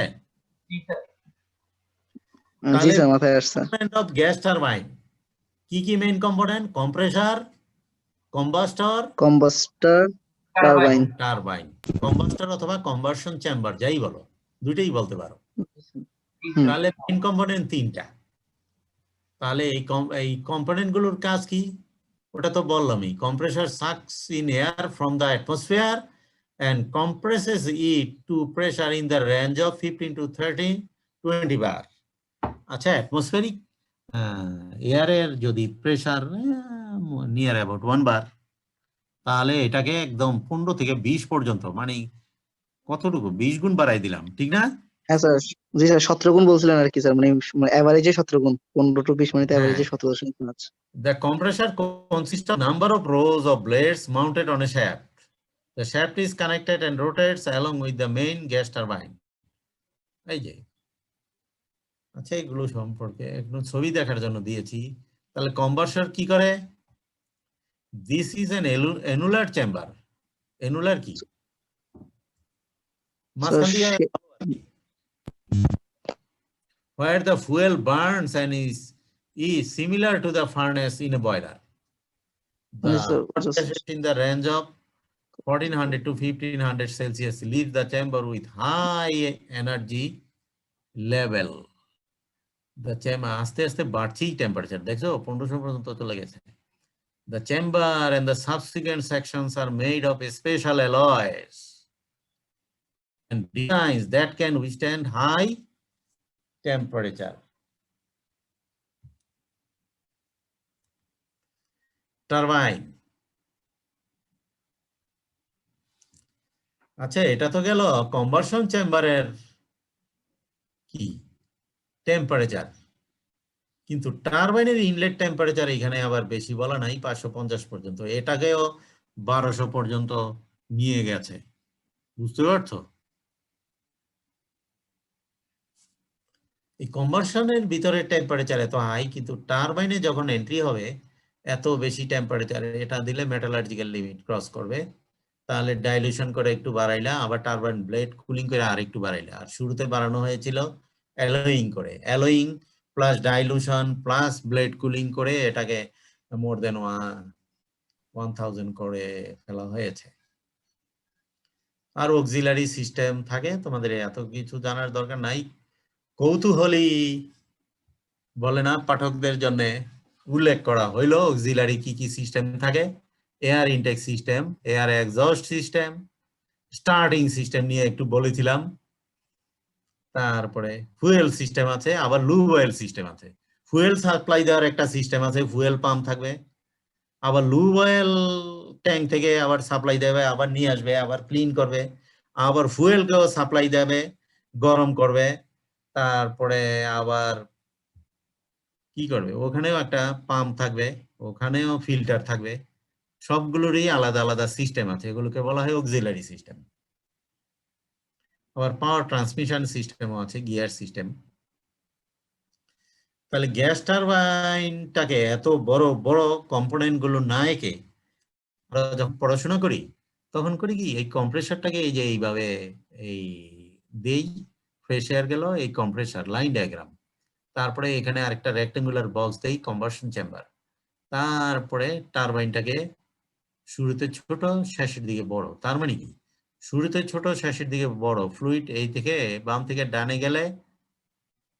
জি স্যার, মাথায় আসছে। কম্পোনেন্ট অফ গ্যাস টারবাইন কি কি main component? Compressor, combustor, turbine. Turbine, combustor অথবা কম্বাসন চেম্বার, যাই বলো, দুইটাই বলতে পারো। তাহলে মেইন কম্পোনেন্ট 3টা। তাহলে এই কম্পোনেন্ট গুলোর কাজ কি? ওটা তো বললামই, compressor sucks in air from the atmosphere and compresses it to pressure in the range of 15 to 20 bar. আচ্ছা, অ্যাটমসফেরিক এয়ারের যদি প্রেসার নিয়ার অ্যাবাউট 1 বার, তাহলে এটাকে একদম 15 থেকে 20 পর্যন্ত, মানে কতটুকু 20 গুণ বাড়াই দিলাম, ঠিক না? হ্যাঁ স্যার, জি স্যার, 17 গুণ বলছিলেন আর কি স্যার, মানে এভারেজে 17 গুণ, 15 টু 20 মিনিটে এভারেজে 17.5। The compressor consists of number of rows of blades mounted on a shaft. The shaft is connected and rotates along with the main gas turbine. এই যে, আচ্ছা, এগুলো সম্পর্কে একটু ছবি দেখার জন্য দিয়েছি। তাহলে কম্বাসর কি করে? This is an annular chamber. Annular কি? মাঝখান দিয়ে where the fuel burns and is similar to the furnace in a boiler. The Yes, sir. gases in the range of 1400 to 1500 Celsius leave the chamber with high energy level. The chamber আস্তে আস্তে বাড়ছেই temperature দেখছো 1500 পর্যন্ত চলে গেছে. The chamber and the subsequent sections are made of special alloys and designs that can withstand high temperature. Turbine. আচ্ছা এটা তো গেল কম্বাসন চেম্বারের কি টেম্পারেচার, কিন্তু টারবাইনের ইনলেট টেম্পারেচার এখানে আবার বেশি বলা নাই, 550 পর্যন্ত, এটাকেও 1200 পর্যন্ত নিয়ে গেছে। বুঝতে পারছো? এই কম্বাসনের ভিতরে টেম্পারেচার এত হাই, কিন্তু টারবাইনে যখন এন্ট্রি হবে এত বেশি টেম্পারেচার, এটা দিলে মেটালার্জিক্যাল লিমিট ক্রস করবে, তাহলে ডাইলিউশন করে একটু বাড়াইলা, আবার টারবাইন ব্লেড কুলিং করে আর একটু বাড়াইলা। আর শুরুতে বাড়ানো হয়েছিল অ্যালোয়িং করে, allowing plus dilution plus blade cooling করে এটাকে মোর দেন 1000 করে ফেলা হয়েছে। আর অক্সিলারি সিস্টেম থাকে, তোমাদের এত কিছু জানার দরকার নাই, কৌতূহলী বলে না পাঠকদের জন্য উল্লেখ করা হইলো অক্সিলারি কি কি সিস্টেম থাকে। Air intact system, air exhaust system, starting system নিয়ে একটু বলেছিলাম, তারপরে ফুয়েল সিস্টেম আছে, আবার লুব অয়েল সিস্টেম আছে। ফুয়েল সাপ্লাই দেওয়ার একটা সিস্টেম আছে, ফুয়েল পাম্প থাকবে, আবার লুব অয়েল ট্যাঙ্ক থেকে আবার সাপ্লাই দেবে, আবার নিয়ে আসবে, আবার ক্লিন করবে, আবার ফুয়েলকেও সাপ্লাই দেবে, গরম করবে, তারপরে আবার কি করবে, ওখানেও একটা পাম্প থাকবে, ওখানেও ফিল্টার থাকবে, সবগুলোরই আলাদা আলাদা সিস্টেম আছে, এগুলোকে বলা হয় অক্সিলারি সিস্টেম। আবার পাওয়ার ট্রান্সমিশন সিস্টেমও আছে, গিয়ার সিস্টেম। তাহলে গ্যাস টারবাইনটাকে এত বড় বড় কম্পোনেন্ট গুলো না এঁকে আমরা যখন পড়াশোনা করি তখন করি কি, এই কম্প্রেসারটাকে এই যে এইভাবে এই দেই, ফ্রেশ এয়ার গেল, এই কম্প্রেসার লাইন ডায়াগ্রাম, তারপরে এখানে আরেকটা রেক্টেঙ্গুলার বক্স দেই কম্বাসন চেম্বার, তারপরে টারবাইনটাকে শুরুতে ছোট শেষের দিকে বড়। তার মানে কি, শুরুতে ছোট শেষের দিকে বড়, ফ্লুইড এই থেকে বাম থেকে ডানে গেলে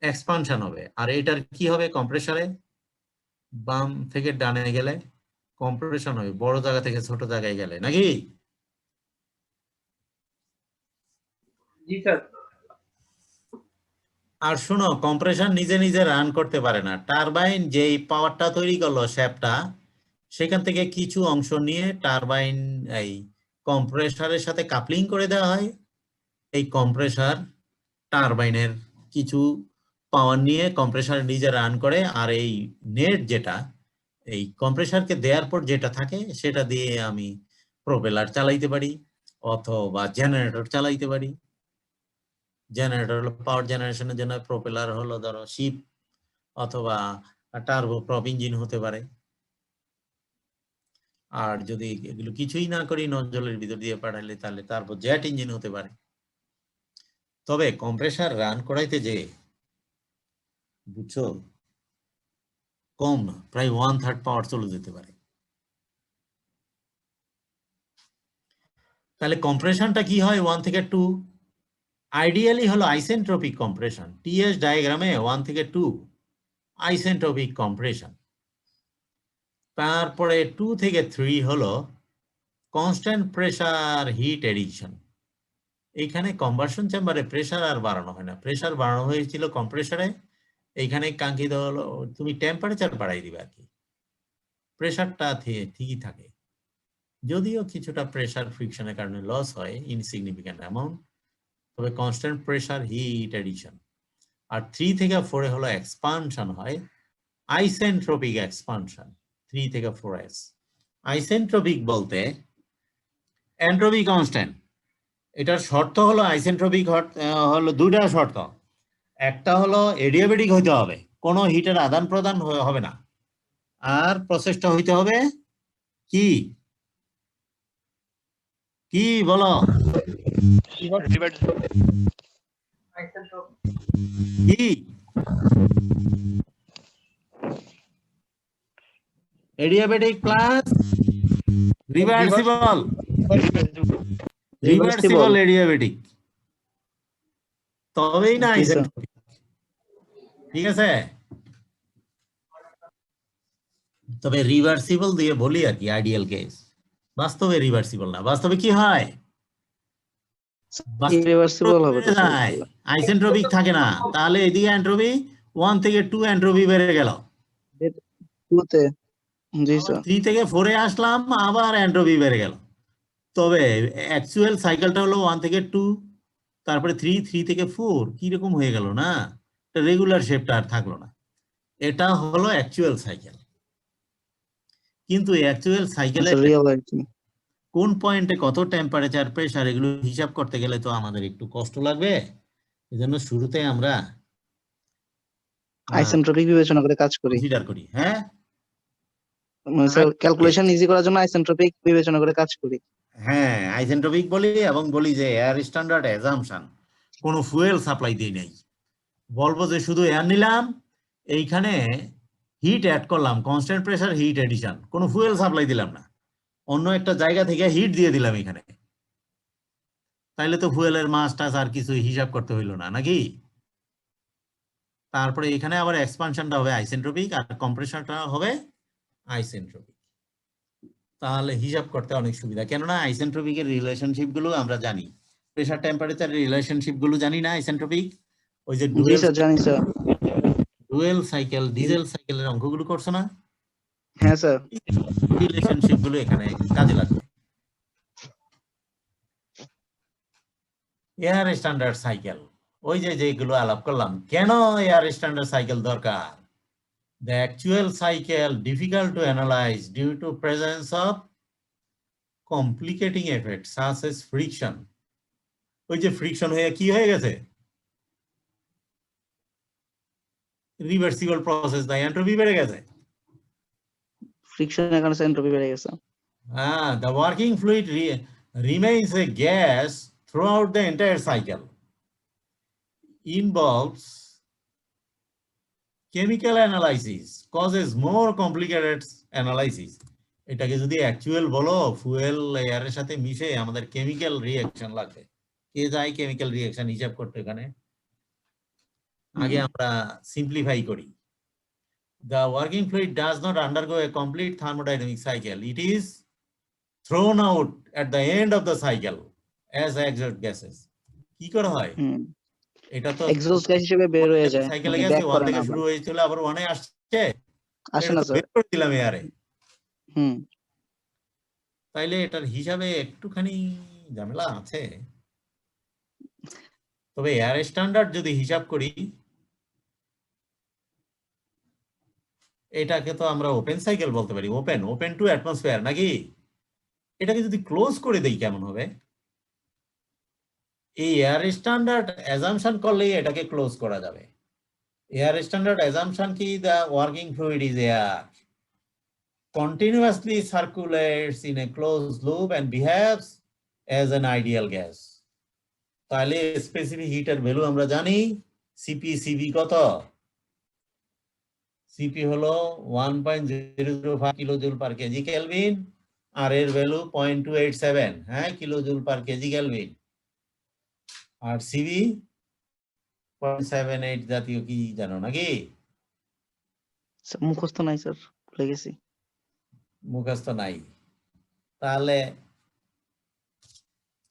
এক্সপানশন হবে, আর এটার কি হবে কম্প্রেসারে, বাম থেকে ডানে গেলে কম্প্রেশন হবে, বড় জায়গা থেকে ছোট জায়গায় গেলে, নাকি? জি স্যার। আর শোনো, কম্প্রেশন নিজে নিজে রান করতে পারে না, টারবাইন যেই পাওয়ারটা তৈরি করলো শ্যাফটটা, সেখান থেকে কিছু অংশ নিয়ে টারবাইন এই কম্প্রেসারের সাথে কাপলিং করে দেওয়া হয়, এই কম্প্রেসার টারবাইনের কিছু পাওয়ার নিয়ে কম্প্রেসার নিজে রান করে, আর এই নেট যেটা এই কম্প্রেসারকে দেওয়ার পর যেটা থাকে সেটা দিয়ে আমি প্রোপেলার চালাইতে পারি অথবা জেনারেটর চালাইতে পারি। জেনারেটর হলো পাওয়ার জেনারেশনের জন্য, প্রোপেলার হলো ধরো শিপ অথবা টার্বো প্রপ ইঞ্জিন হতে পারে। আর যদি এগুলো কিছুই না করি, নজলের ভিতর দিয়ে পাঠাইলে, তাহলে টার্বো জেট ইঞ্জিন হতে পারে। তবে কম্প্রেসার রান করাইতে যে বুঝছো কম না, প্রায় 1/3 পাওয়ার চলে যেতে পারে। তাহলে কম্প্রেশনটা কি হয় 1 থেকে 2, আইডিয়ালি হলো আইসেন্ট্রপিক কম্প্রেশন, টিএস ডায়াগ্রামে 1 থেকে 2 আইসেন্ট্রপিক কম্প্রেশন। তারপরে 2 থেকে 3 হলো কনস্ট্যান্ট প্রেসার হিট এডিশন। এইখানে কম্বাসন চেম্বারে প্রেসার আর বাড়ানো হয় না, প্রেসার বাড়ানো হয়েছিল কম্প্রেসারে, এইখানে কাঙ্ক্ষিত হলো তুমি টেম্পারেচার বাড়াই দিবে আর কি, প্রেসারটা ঠিকই থাকে, যদিও কিছুটা প্রেসার ফ্রিকশনের কারণে লস হয় ইনসিগনিফিক্যান্ট অ্যামাউন্ট, তবে কনস্ট্যান্ট প্রেসার হিট এডিশন। আর 3 থেকে 4 হলো এক্সপানশন হয়, আইসেন্ট্রপিক এক্সপানশন 3 থেকে 4s। আইসেন্ট্রপিক বলতে এন্ট্রপি কনস্ট্যান্ট, এটার শর্ত হলো আইসেন্ট্রপিক হলো দুইটা শর্ত, একটা হলো এডিয়াবেটিক হইতে হবে, কোনো হিটের আদান প্রদান হবে না, আর প্রসেসটা হইতে হবে কি কি বলো কি, adiabatic plus reversible Reversible. Adiabatic, তবেই না জি, স্যার। আইসেন্ট্রপিক। ঠিক আছে, তবে রিভার্সিবল দিয়ে বলি আর কি আইডিয়াল কেস, বাস্তবে রিভার্সিবল না। বাস্তবে কি হয়, Irreversible হবে তো স্যার তাহলে। আইসেন্ট্রপিক থাকে না, তাহলে এদিকে এন্ট্রপি 1 থেকে 2 এন্ট্রপি বেড়ে গেল, 2 তে। জি স্যার। 3 থেকে 4 এ আসলাম, আবার এন্ট্রপি বেড়ে গেল। তবে অ্যাকচুয়াল সাইকেলটা হলো 1 থেকে 2, তারপরে 3 থেকে 4, কিরকম হয়ে গেল না, রেগুলার শেপটা আর থাকলো না। এটা হলো অ্যাকচুয়াল সাইকেল। কিন্তু অ্যাকচুয়াল সাইকেলে রিয়েল আর কি। কোন পয়েন্টে কত টেম্পারেচার, প্রেসার, এগুলো হিসাব করতে গেলে তো আমাদের একটু কষ্ট লাগবে। এজন্য শুরুতে আমরা আইসেন্ট্রপিক বিবেচনা করে কাজ করি। কনসিডার করি। হ্যাঁ, মানে স্যার ক্যালকুলেশন ইজি করার জন্য আইসেন্ট্রপিক বিবেচনা করে কাজ করি। হ্যাঁ, আইসেন্ট্রপিক বলি এবং বলি যে এয়ার স্ট্যান্ডার্ড অ্যাজাম্পশন, কোনো ফুয়েল সাপ্লাই দিই নাই, বলবো যে শুধু এয়ার নিলাম, এইখানে হিট অ্যাড করলাম, কনস্ট্যান্ট প্রেসার হিট এডিশন, কোনো ফুয়েল সাপ্লাই দিলাম না, অন্য একটা জায়গা থেকে হিট দিয়ে দিলাম এখানে, তাইলে তো ফুয়েলের মাস টাস আর কিছু হিসাব করতে হইলো না, নাকি? তারপরে এখানে আবার এক্সপানশনটা হবে আইসেন্ট্রপিক আর কম্প্রেশনটা হবে আইসেন্ট্রপিক, তাহলে হিসাব করতে অনেক সুবিধা। কেননা আইসেন্ট্রপিকের রিলেশনশিপ গুলো আমরা জানি, প্রেসার টেম্পারেচার রিলেশনশিপ গুলো জানি না আইসেন্ট্রপিক। ওই যে জি স্যার জানি স্যার। ডুয়েল সাইকেল, ডিজেল সাইকেলের অঙ্কগুলো করছো না? হ্যাঁ স্যার। রিলেশনশিপ গুলো এখানে কাজে লাগবে। এয়ার স্ট্যান্ডার্ড সাইকেল, ওই যে যেগুলো আলাপ করলাম, কেন এয়ার স্ট্যান্ডার্ড সাইকেল দরকার? The actual cycle difficult to analyze due to presence of complicating effects such as friction. ওই যে ফ্রিকশন হয়ে কি হয়ে গেছে, রিভার্সিবল প্রসেস, তাই এন্ট্রপি বেড়ে গেছে। ফ্রিকশনের কারণে এন্ট্রপি বেড়ে গেছে। The working fluid remains a gas throughout the entire cycle. Involves chemical analysis, causes more complicated analysis. এটাকে যদি অ্যাকচুয়াল বলো, ফুয়েল এয়ারের সাথে মিশে আমাদের কেমিক্যাল রিঅ্যাকশন লাগবে। কে যায় কেমিক্যাল রিঅ্যাকশন হিসাব করতে? এখানে আগে আমরা সিম্পলিফাই করি। The working fluid does not undergo a complete thermodynamic cycle. It is thrown out at the end of the cycle as exhaust gases. কি করা হয়? এটা তো এক্সহস্ট গ্যাস হিসেবে বের হয়ে যায়। সাইকেলে মানে গেছে, ব্যাক 1 করে থেকে না শুরু আবার। হয়েছিল, আবার 1 এ আসছে, আসে এটা না তো স্যার। বের করে দিলাম এয়ারে। হুম। তাইলে এটার হিসাবে একটুখানি ঝামেলা আছে। তবে এয়ার স্ট্যান্ডার্ড যদি হিসাব করি, এটাকে তো আমরা ওপেন সাইকেল বলতে পারি, ওপেন টু অ্যাটমসফিয়ার, নাকি? এটাকে যদি ক্লোজ করে দেই কেমন হবে? এই এয়ার স্ট্যান্ডার্ড অ্যাজাম্পশন করলেই এটাকে ক্লোজ করা যাবে। এয়ার স্ট্যান্ডার্ড অ্যাজাম্পশন কি? The working fluid is air, continuously circulates in a closed loop and behaves as an ideal gas. তাহলে স্পেসিফিক হিটের ভ্যালু আমরা জানি, সিপি কত? সিপি হলো 1.005 কিলোজুল পার কেজি কেলভিন, আর এর ভ্যালু 0.287, হ্যাঁ, কিলোজুল পার কেজি কেলভিন। আর CB 0.78 জাতীয় কি জানো নাকি? মুখস্থ নাই স্যার, ভুলে গেছি। মুখস্থ নাই, তাহলে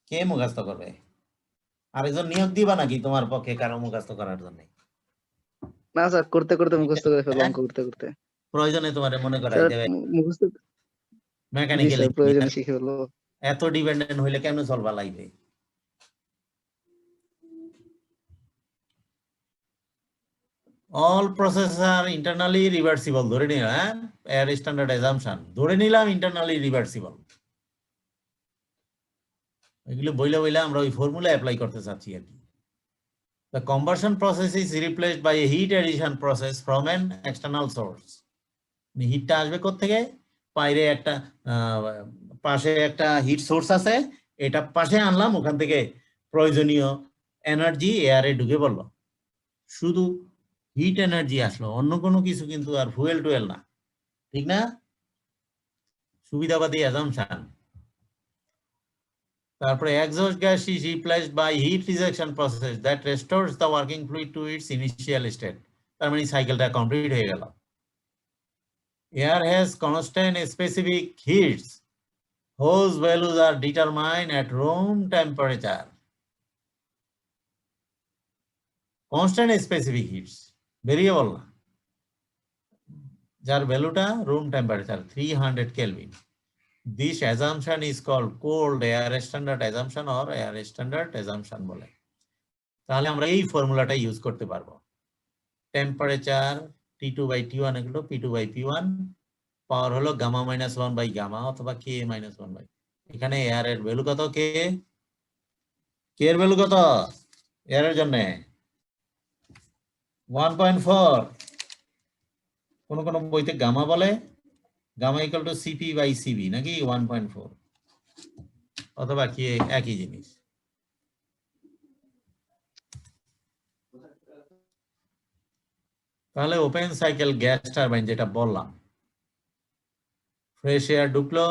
কে মুখস্থ করবে? আরেকজন নিয়োগ দিবা নাকি তোমার পক্ষে কারো মুখস্থ করার জন্য? না স্যার, করতে করতে মুখস্থ করে ফেলবো, অঙ্ক করতে করতে। প্রয়োজনে তোমার মনে করাই স্যার দেবে, মুখস্থ। জি মেকানিক্যালি। স্যার, প্রয়োজনে শিখে ফেলবো। এত ডিপেন্ডেন্ট হইলে কেমনে চলবা লাগবে? অল প্রসেস আর ইন্টারনালি রিভার্সিবল ধরে নিলাম, এয়ার স্ট্যান্ডার্ড অ্যাজাম্পশন ধরে নিলাম ইন্টারনালি রিভার্সিবল। এগুলো বইলা আমরা ওই ফর্মুলা অ্যাপ্লাই করতে চাচ্ছি আর কি। The conversion process is replaced by a heat addition process from an external source. হিটটা আসবে কোত্থেকে? বাইরে একটা পাশে একটা হিট সোর্স আছে, এটা পাশে আনলাম, ওখান থেকে প্রয়োজনীয় এনার্জি এয়ারে ঢুকে পড়লো, শুধু হিট এনার্জি আসলো, অন্য কোনো কিছু কিন্তু আর ফুয়েল টুয়েল না, ঠিক না? সুবিধাবাদী অ্যাজাম্পশন। তারপরে exhaust gas is replaced by heat rejection process that restores the working fluid to its initial state. তার মানে সাইকেলটা কমপ্লিট হয়ে গেল। Air has constant specific heats whose values are determined at room temperature. Constant specific heats, variable না, যার ভ্যালুটা room temperature 300 Kelvin. This assumption is called cold air standard assumption or air standard assumption বলে। তাহলে আমরা এই ফর্মুলাটা use করতে পারবো। টেম্পারেচার T2 by T1 এগুলো P2 by P1, পাওয়ার হলো গামা মাইনাস 1 বাই গামা অথবা K মাইনাস 1 বাই। এখানে এয়ার এর ভ্যালু কত? কে এর ভ্যালু কত এয়ার এর জন্য? 1.4। কোন কোন বইতে গামা বলে, gamma equal to CP by CV নাকি 1.4 অথবা কি একই জিনিস। তাহলে ওপেন সাইকেল গ্যাস টারবাইন যেটা বললাম, ফ্রেশ এয়ার ঢুকলো,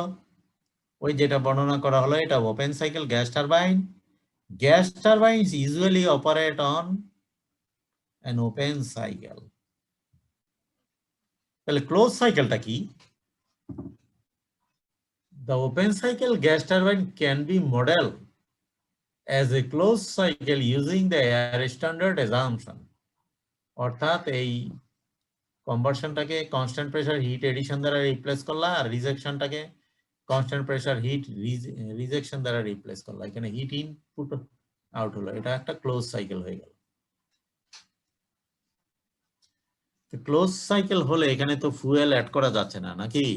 ওই যেটা বর্ণনা করা হলো এটা open cycle gas turbine. Gas turbines usually operate on an open cycle. তাহলে ক্লোজ সাইকেলটা কি? The open cycle gas turbine can be modeled as a closed cycle using the air standard assumption. অর্থাৎ এই কনভার্সনটাকে কনস্ট্যান্ট প্রেসার হিট এডিশন দ্বারা replace করলা, আর রিজেকশনটাকে constant pressure hit rejection দ্বারা replace করলা। এখানে হিট ইনপুট আউট হলো, এটা একটা ক্লোজ সাইকেল হয়ে গেল। ক্লোজ সাইকেল হলে এখানে তো ফুয়েল অ্যাড করা যাচ্ছে না নাকি?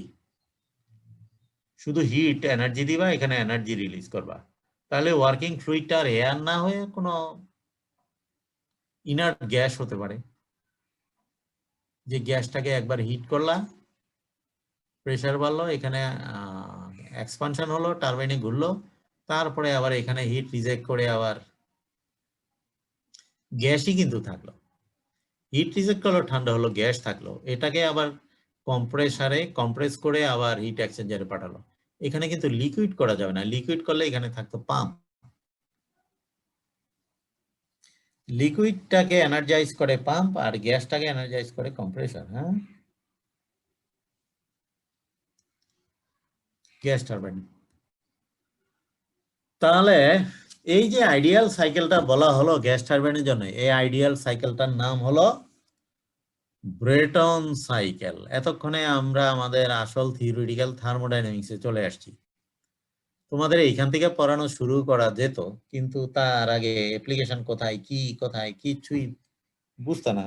শুধু হিট এনার্জি দিবা, এখানে এনার্জি রিলিজ করবা। তাহলে ওয়ার্কিং ফ্লুইডটা আর এয়ার না হয়ে কোনো ইনার্ট গ্যাস হতে পারে, যে গ্যাসটাকে একবার হিট করলা, প্রেসার বাড়লো, এখানে এক্সপানশন হলো, টারবাইনে ঘুরলো, তারপরে আবার এখানে হিট রিজেক্ট করে আবার গ্যাসই কিন্তু থাকলো। হিট রিজেক্ট করলো, ঠান্ডা হলো, গ্যাস থাকলো, এটাকে আবার কম্প্রেসারে কম্প্রেস করে আবার হিট এক্সচেঞ্জারে পাঠালো। এখানে কিন্তু লিকুইড করা যাবে না, লিকুইড করলে এখানে থাকতো পাম্প। লিকুইডটাকে এনার্জাইজ করে পাম্প আর গ্যাসটাকে এনার্জাইজ করে কম্প্রেসর। হ্যাঁ, গ্যাস টারবাইন। তাহলে এই যে আইডিয়াল সাইকেলটা বলা হলো গ্যাস টারবাইনের জন্য, এই আইডিয়াল সাইকেলটার নাম হলো ব্রেটন সাইকেল। এতক্ষণে আমরা আমাদের আসল থিওরিটিক্যাল থার্মোডাইনামিক্সে চলে আসছি। তোমাদের এইখান থেকে পড়ানো শুরু করা যেত, কিন্তু তার আগে অ্যাপ্লিকেশন কোথায় কি কোথায় কিছুই বুঝতে না।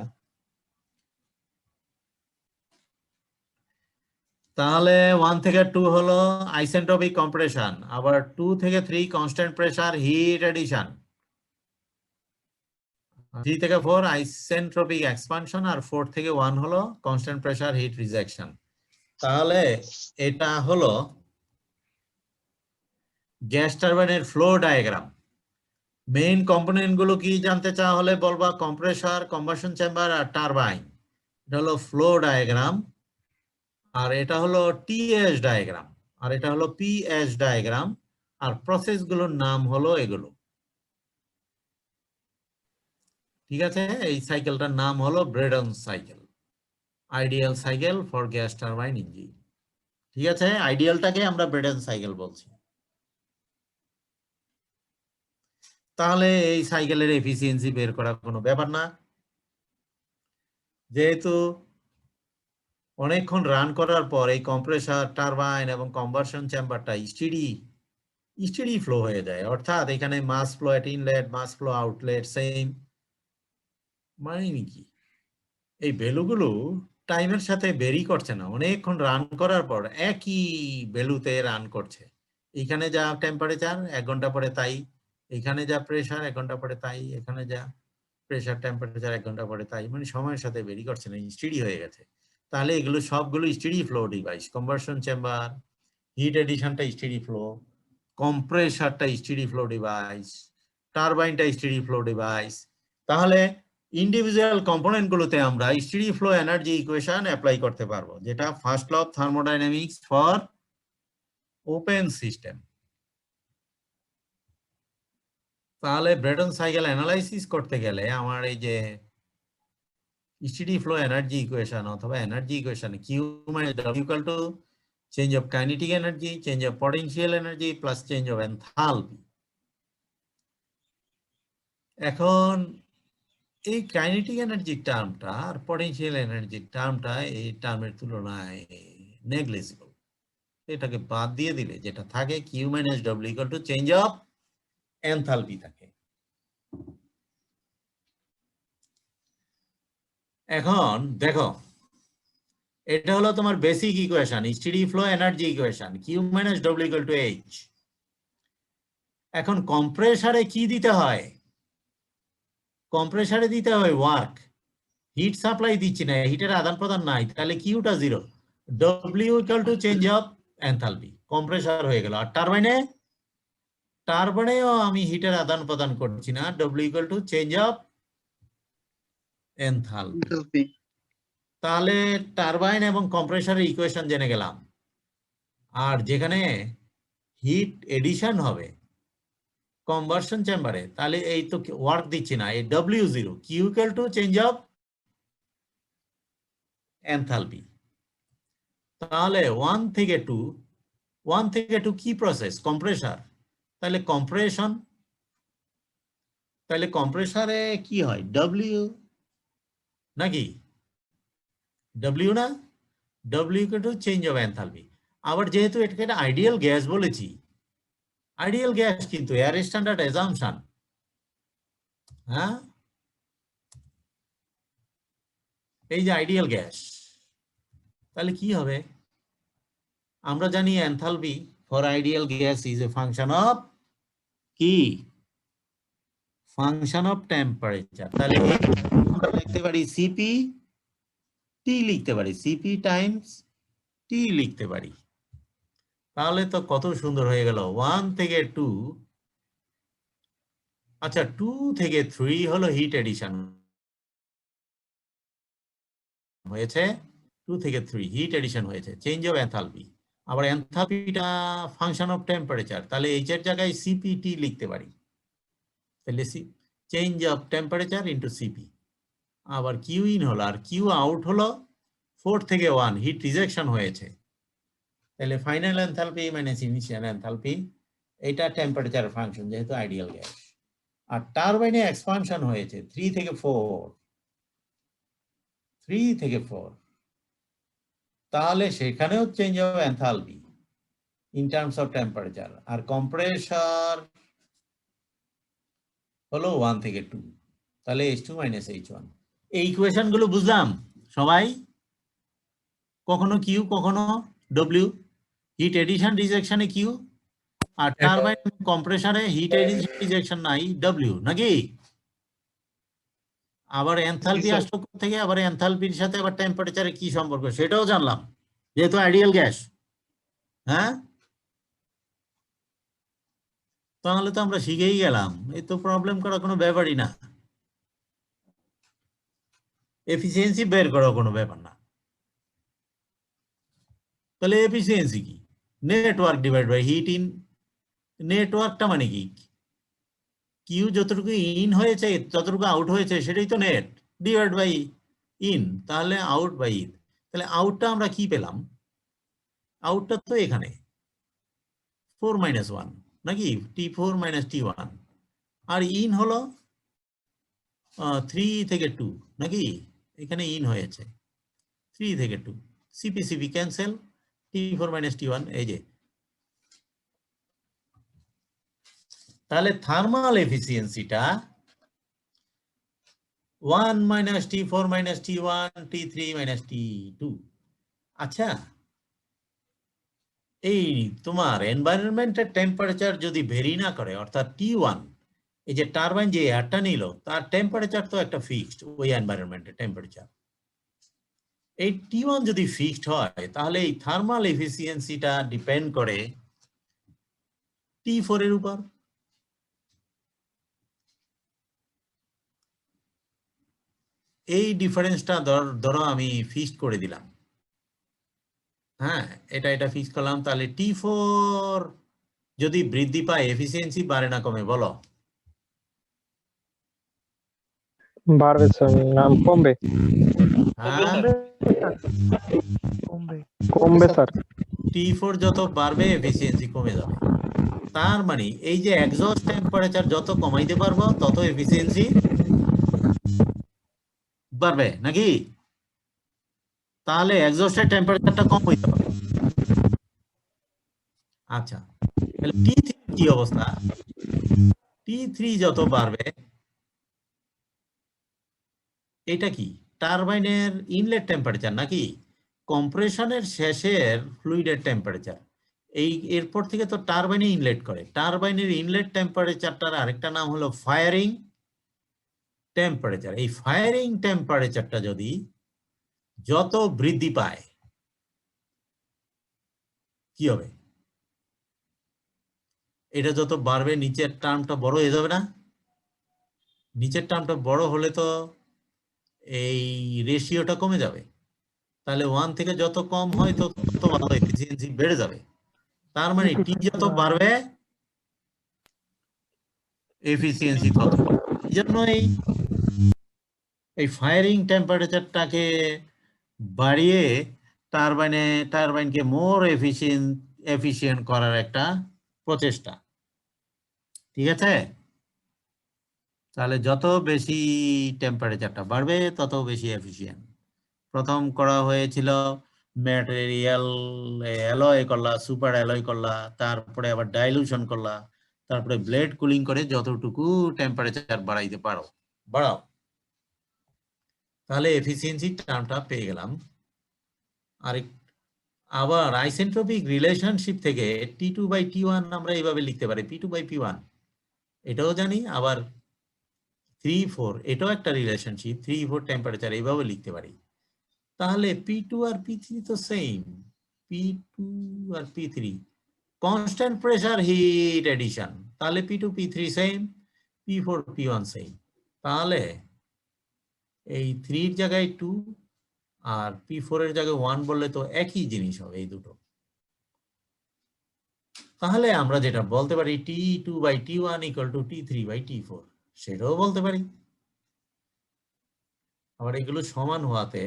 তাহলে 1 থেকে 2 হলো আইসেন্ট্রপিক কম্প্রেশন, আবার 2 থেকে 3 কনস্ট্যান্ট প্রেসার হিট এডিশন, 3 থেকে 4 আইসেন্ট্রপিক এক্সপানশন, আর 4 থেকে 1 হলো কনস্ট্যান্ট প্রেসার হিট রিজেকশন। তাহলে এটা হলো গ্যাস টারবাইনের ফ্লো ডায়াগ্রাম। মেইন কম্পোনেন্ট গুলো কি জানতে চাওয়া হলে বলবা কম্প্রেসর, কম্বাসন চেম্বার আর টারবাইন। এটা হলো ফ্লো ডায়াগ্রাম, আর এটা হলো টিএস ডায়াগ্রাম, আর এটা হলো পিএস ডায়াগ্রাম, আর প্রসেস গুলোর নাম হলো এগুলো। ঠিক আছে, এই সাইকেলটার নাম হলো Brayton cycle, ideal cycle for gas turbine engine. ঠিক আছে, আইডিয়ালটাকে আমরা ব্রেটন সাইকেল বলছি। তাহলে এই সাইকেলের এফিসিয়েন্সি বের করা কোনো ব্যাপার না, যেহেতু অনেকক্ষণ রান করার পর এই কম্প্রেসর, টারবাইন এবং কম্বাসন চেম্বারটা স্টেডি ফ্লো হয়ে যায়। অর্থাৎ এখানে mass flow at inlet, mass flow outlet same. মানে কি এই ভ্যালুগুলো টাইমের সাথে ভেরি করছে না, অনেকক্ষণ রান করার পর একই ভ্যালুতে রান করছে। এখানে যা টেম্পারেচার 1 ঘন্টা পরে তাই, এখানে যা প্রেসার 1 ঘন্টা পরে তাই, এখানে যা প্রেসার টেম্পারেচার 1 ঘন্টা পরে তাই, মানে সময়ের সাথে ভেরি করছে না, স্টেডি হয়ে গেছে। তাহলে এগুলো সবগুলো steady flow device. Combustion chamber, heat এডিশনটা স্টেডি ফ্লো, কম্প্রেসারটা স্টেডি ফ্লো ডিভাইস, টারবাইনটা স্টেডি ফ্লো ডিভাইস। তাহলে ইন্ডিভিজুয়াল কম্পোনেন্ট গুলোতে আমরা steady flow energy equation apply করতে পারবো, যেটা first law of thermodynamics for open system, তাহলে ব্রেটন সাইকেল অ্যানালাইসিস করতে গেলে আমার এই যে স্টেডি ফ্লো এনার্জি ইকুয়েশন অথবা energy equation Q minus W equal to change of kinetic energy, change of potential energy plus change of enthalpy. এখন এই kinetic energy টার্মটা আর potential energy টার্মটা এই টার্মের তুলনায় নেগলিজিবল। এটাকে বাদ দিয়ে দিলে যেটা থাকে Q minus W equal to change of enthalpy থাকে। এখন দেখো, এটা হলো তোমার basic equation, steady flow energy equation, Q minus W equal to H. এখন কম্প্রেসারে কি দিতে হয়? কম্প্রেসারে দিতে হয় ওয়ার্ক। হিট সাপ্লাই দিচ্ছি না, হিটের আদান প্রদান নাই, তাহলে কিউটা zero. W equal to change of enthalpy, compressor হয়ে গেল। আর টারবাইনেও আমি হিটের আদান প্রদান করছি না, W equal to change of enthalpy. তাহলে টারবাইন এবং কম্প্রেসারের ইকুয়েশন জেনে গেলাম। আর যেখানে হিট এডিশন হবে কনভার্সন চেম্বারে, তাহলে এই তো ওয়ার্ক দিচ্ছি না, এই W zero, Q equal to change of enthalpy. তাহলে 1 থেকে 2 কি প্রসেস? কম্প্রেসার। তাহলে কম্প্রেসারে কি হয়? ডব্লিউ নাকি? ডব্লিউ না? W equal to change of enthalpy. আবার যেহেতু এটাকে একটা আইডিয়াল গ্যাস বলেছি, আইডিয়াল গ্যাস কিন্তু এয়ার স্ট্যান্ডার্ড অ্যাজাম্পশন, হ্যাঁ, এই যে আইডিয়াল গ্যাস, তাহলে কি হবে? আমরা জানি enthalpy for ideal gas is a function of কি? Function of temperature. তাহলে আমরা লিখতে পারি সিপি টি, লিখতে পারি সিপি টাইমস টি লিখতে পারি। তাহলে তো কত সুন্দর হয়ে গেল। 1 থেকে 2, আচ্ছা 2 থেকে 3 হলো হিট এডিশন হয়েছে, 2 থেকে 3 হিট এডিশন হয়েছে, চেঞ্জ অফ এনথালপি। আবার এনথালপিটা ফাংশন অফ টেম্পারেচার, তাহলে এইচ এর জায়গায় সিপিটি লিখতে পারি। তাহলে change of temperature into CP. আবার কিউ ইন হলো, আর কিউ আউট হলো 4 থেকে 1 হিট রিজেকশন হয়েছে। তাহলে final enthalpy minus initial enthalpy, এটা টেম্পারেচার ফাংশন যেহেতু আইডিয়াল গ্যাস। আর টারবাইনে এক্সপানশন হয়েছে 3 থেকে 4, তাহলে সেখানেও change of enthalpy in terms of temperature. আর কম্প্রেসার হলো 1 থেকে 2, তাহলে H2 মাইনাস H1। এই ইকুয়েশন গুলো বুঝলাম সবাই? কখনো কিউ কখনো ডব্লিউ, হিট এডিশন রিজেকশনে কিউ, আর টারবাইন কম্প্রেসারে হিট এডিশন রিজেকশন নাই, ডব্লিউ নাকি? আবার এনথালপি আসলো থেকে, আবার এনথালপির সাথে আবার টেম্পারেচারে কি সম্পর্ক সেটাও জানলাম, যেহেতু আইডিয়াল গ্যাস। হ্যাঁ, তাহলে তো আমরা শিখেই গেলাম, এই তো প্রবলেম করা কোনো ব্যাপারই না, এফিসিয়েন্সি বের করা কোনো ব্যাপার না। তাহলে এফিসিয়েন্সি কি? Net work divide by heat in. নেটওয়ার্কটা মানে কি? কিউ যতটুকু ইন হয়েছে যতটুকু আউট হয়েছে সেটাই তো নেট, ডিভাইড বাই ইন, তাহলে আউট বাই ইন। তাহলে আউটটা আমরা কি পেলাম? আউটটা তো এখানে 4 - 1 নাকি, T4 - T1। আর ইন হলো 3 থেকে 2 নাকি, এখানে ইন হয়েছে 3 থেকে 2, CP CP cancel, T4 - T1, এই যে। তাহলে thermal এফিসিয়েন্সিটা 1 - T4 - T1, T3 - T2। আচ্ছা, এই তোমার এনভায়রনমেন্টের টেম্পারেচার যদি ভেরি না করে, অর্থাৎ T1, এই যে টারবাইন যে এয়ারটা নিল তার টেম্পারেচার তো একটা ফিক্সড, ওই এনভায়রনমেন্টের টেম্পারেচার। এই T1 যদি ফিক্সড হয়, তাহলে এই থার্মাল এফিসিয়েন্সিটা ডিপেন্ড করে T4 এর উপর। এই ডিফারেন্সটা ধরো আমি ফিক্সড করে দিলাম, হ্যাঁ, এটা ফিক্স করলাম। তাহলে T4 যদি বৃদ্ধি পায় এফিসিয়েন্সি বাড়ে না কমে বলো? বাড়বে স্যার, নাম কমবে। হ্যাঁ, কমবে স্যার। T4 যত বাড়বে এফিসিয়েন্সি কমে যাবে। তার মানে এই যে এক্সস্ট টেম্পারেচার যত কমাইতে পারবো তত এফিসিয়েন্সি বাড়বে নাকি? তাহলে এক্সস্টের টেম্পারেচারটা কম হইতে হবে। আচ্ছা, তাহলে T3 কি অবস্থা? T3 যত বাড়বে, এটা কি টারবাইনের ইনলেট টেম্পারেচার নাকি কম্প্রেশনের শেষের ফ্লুইডের টেম্পারেচার? এরপর থেকে তো টারবাইনে ইনলেট করে, টারবাইনের ইনলেট টেম্পারেচারটার আরেকটা নাম হলো ফায়ারিং টেম্পারেচার। এই ফায়ারিং টেম্পারেচারটা যদি যত বৃদ্ধি পায় কি হবে? এটা যত বাড়বে নিচের টার্মটা বড় হয়ে যাবে না? নিচের টার্মটা বড় হলে তো এই রেশিওটা কমে যাবে। তাহলে 1 থেকে যত কম হয় তত ভালো এফিসিয়েন্সি বেড়ে যাবে। তার মানে টি যত বাড়বে এফিসিয়েন্সি তত বাড়বে। এই জন্য এই ফায়ারিং টেম্পারেচারটাকে বাড়িয়ে টারবাইনকে মোর এফিশিয়েন্ট করার একটা প্রচেষ্টা। ঠিক আছে? তাহলে যত বেশি টেম্পারেচারটা বাড়বে তত বেশি এফিশিয়েন্ট। প্রথম করা হয়েছিল ম্যাটেরিয়াল অ্যালয় করলা, সুপার অ্যালয় করলা, তারপরে আবার ডাইলুশন করলা, তারপরে ব্লেড কুলিং করে যতটুকু টেম্পারেচার বাড়াইতে পারো বাড়াও। তাহলে এফিসিয়েন্সি টার্মটা পেয়ে গেলাম। আর আবার আইসেন্ট্রপিক রিলেশনশিপ থেকে T2/T1 আমরা এইভাবে লিখতে পারি, P2/P1 এটাও জানি। আবার 3-4 এটাও একটা রিলেশনশিপ, 3-4 টেম্পারেচার এইভাবে লিখতে পারি। তাহলে P2 আর P3 তো সেম, P2 আর P3 constant pressure heat addition. তাহলে P2 P3 same, P4 P1 same. তাহলে এই 3 এর জায়গায় 2 আর P4 এর জায়গায় 1 বললে তো একই জিনিস হবে এই দুটো। তাহলে আমরা যেটা বলতে পারি T2/T1 = T3/T4 সেটাও বলতে পারি। আবার এগুলো সমান হওয়াতে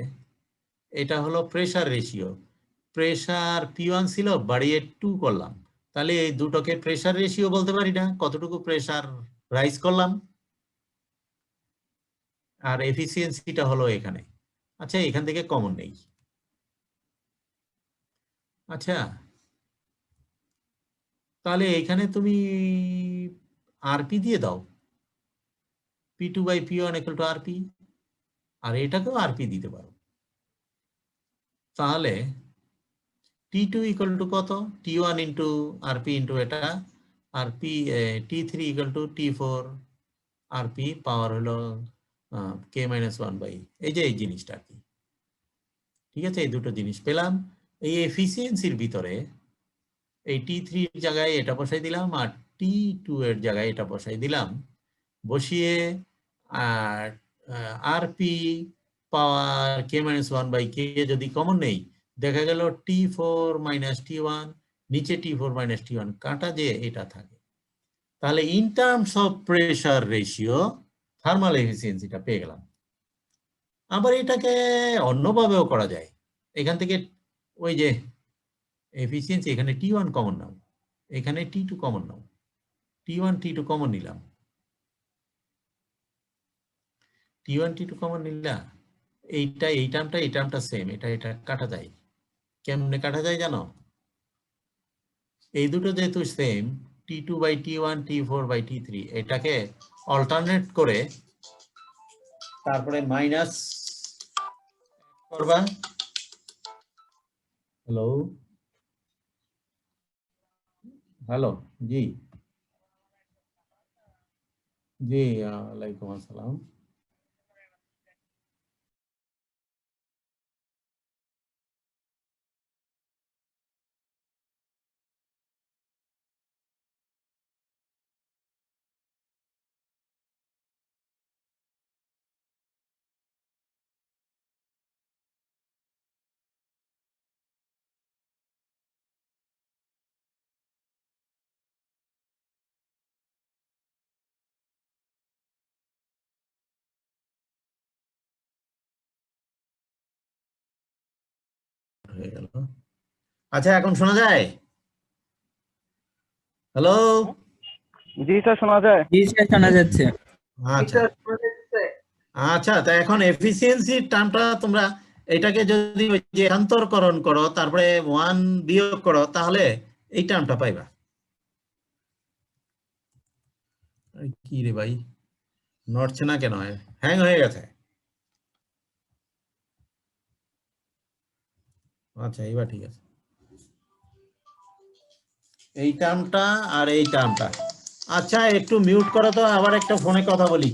এটা হলো প্রেসার রেশিও। প্রেসার P1 ছিল, বাড়িয়ে 2 করলাম, তাহলে এই দুটোকে প্রেসার রেশিও বলতে পারি না? কতটুকু প্রেসার রাইজ করলাম। আর এফিসিয়েন্সিটা হলো এখানে। আচ্ছা, এখান থেকে কমন নেই। আচ্ছা, তাহলে এখানে তুমি আরপি দিয়ে দাও, P2/P1 = RP, আর এটাকেও আরপি দিতে পারো। তাহলে T2 = কত? T1 × RP × এটা, আর T3 = T4 RP, পাওয়ার হলো K-1 এই যে এই জিনিসটা আর কি। ঠিক আছে, এই দুটো জিনিস পেলাম। এই এফিসিয়েন্সির ভিতরে এই T3 এর জায়গায় এটা বসাই দিলাম, আর T2 এর জায়গায় এটা বসাই দিলাম। বসিয়ে আর RP পাওয়ার K-1/K যদি কমন নেই, দেখা গেল T4 - T1, নিচে T4 - T1 কাটা যে এটা থাকে। তাহলে in terms of pressure ratio thermal এফিসিয়েন্সিটা পেয়ে গেলাম। আবার এটাকে অন্যভাবেও করা যায়। এখান থেকে ওই যে এফিসিয়েন্সি, এখানে T1 কমন নাও, এখানে T2 কমন নাও, T1 T2 কমন নিলাম, T1 T2 কমন নিলা, এই টার্মটা সেম, এটা কাটা যায়। কেমনে কাটা যায় জানো? এই দুটো যেহেতু সেম, T2/T1 T4/T3 এটাকে অল্টারনেট করে তারপরে মাইনাস করবা। হ্যালো হ্যালো, জি জি, ওয়ালাইকুম আসসালাম। হয়ে গেল। আচ্ছা এখন শোনা যায়? হ্যালো? জি স্যার শোনা যায়। জি স্যার শোনা যাচ্ছে। আচ্ছা স্যার শোনা যাচ্ছে? আচ্ছা, তা এখন এফিসিয়েন্সি টার্মটা তোমরা এটাকে যদি ওই যে অন্তরকরণ করো তারপরে 1 বিয়োগ করো তাহলে এই টার্মটা পাইবা। কি রে ভাই, নড়ছে না কেন? হ্যাং হয়ে গেছে। আচ্ছা এবার ঠিক আছে। এই টার্মটা আর এই টার্মটা। আচ্ছা একটু মিউট করো তো, আবার একটা ফোনে কথা বলি।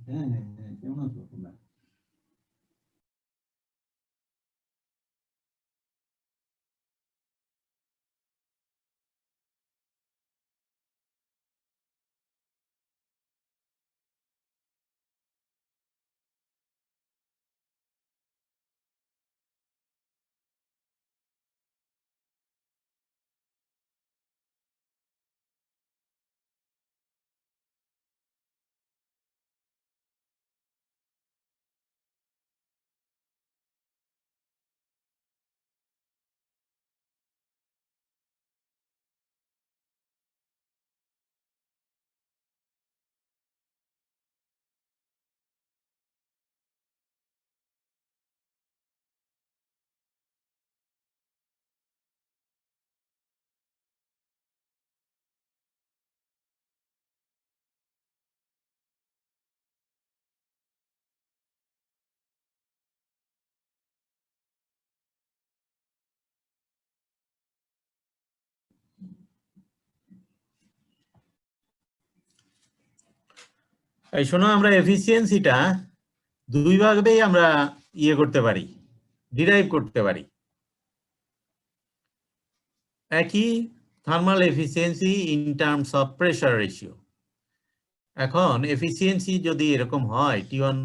হ্যাঁ হ্যাঁ হ্যাঁ, কেমন আছো তোমরা? এই শোনো, আমরা এফিসিয়েন্সিটা দুই ভাবেই আমরা ইয়ে করতে পারি, ডিরাইভ করতে পারি। একই thermal efficiency in terms of pressure ratio. এখন এফিসিয়েন্সি যদি এরকম হয় T1